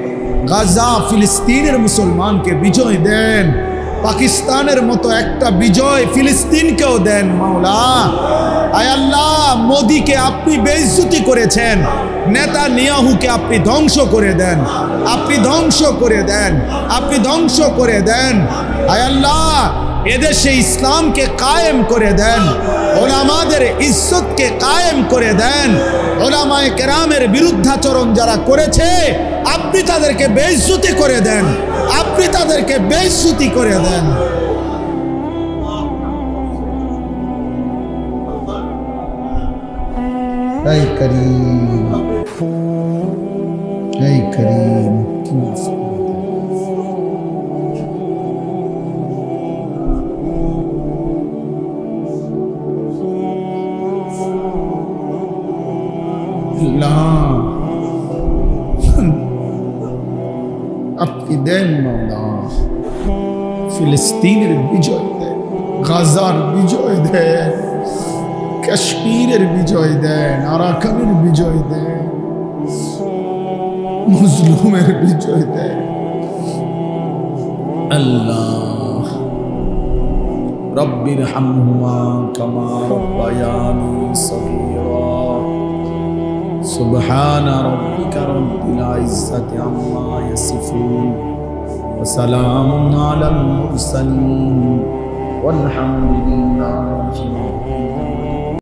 গাজা ফিলিস্তিনের মুসলমানকে বিজয় দেন। পাকিস্তানের মতো একটা বিজয় ফিলিস্তিনকেও দেন মাওলা। আয় আল্লাহ মোদিকে আপনি বেইজ্জতি করেছেন, নেতানিয়াহুকে আপনি ধ্বংস করে দেন, আপনি ধ্বংস করে দেন, আপনি ধ্বংস করে দেন। আয় আল্লাহ এদেশে ইসলামকে কায়েম করে দেন, ওলামাদের ইজ্জতকে কায়েম করে দেন। ওলামায়ে কেরামের বিরুদ্ধাচরণ যারা করেছে আপনি তাদেরকে বেইজ্জতি করে দেন, আপনি তাদেরকে বেইজ্জতি করে দেন। এই করিম, এই করিম আপনি দেন মাওলা, ফিলিস্তিনের বিজয় দেন, গাজার বিজয় দেন, কাশ্মীরের বিজয় দেন, আরাকানের বিজয় দেন, মুসলিমের বিজয় দেন। আল্লাহ রব্বির হামহুমা কামা রব্বায়ানি সগীরা। সুবহানা রাব্বিকা রাব্বিল ইজ্জাতি আম্মা ইয়াসিফুন ওয়া সালামুন আলাল মুরসালিন ওয়ালহামদুলিল্লাহ।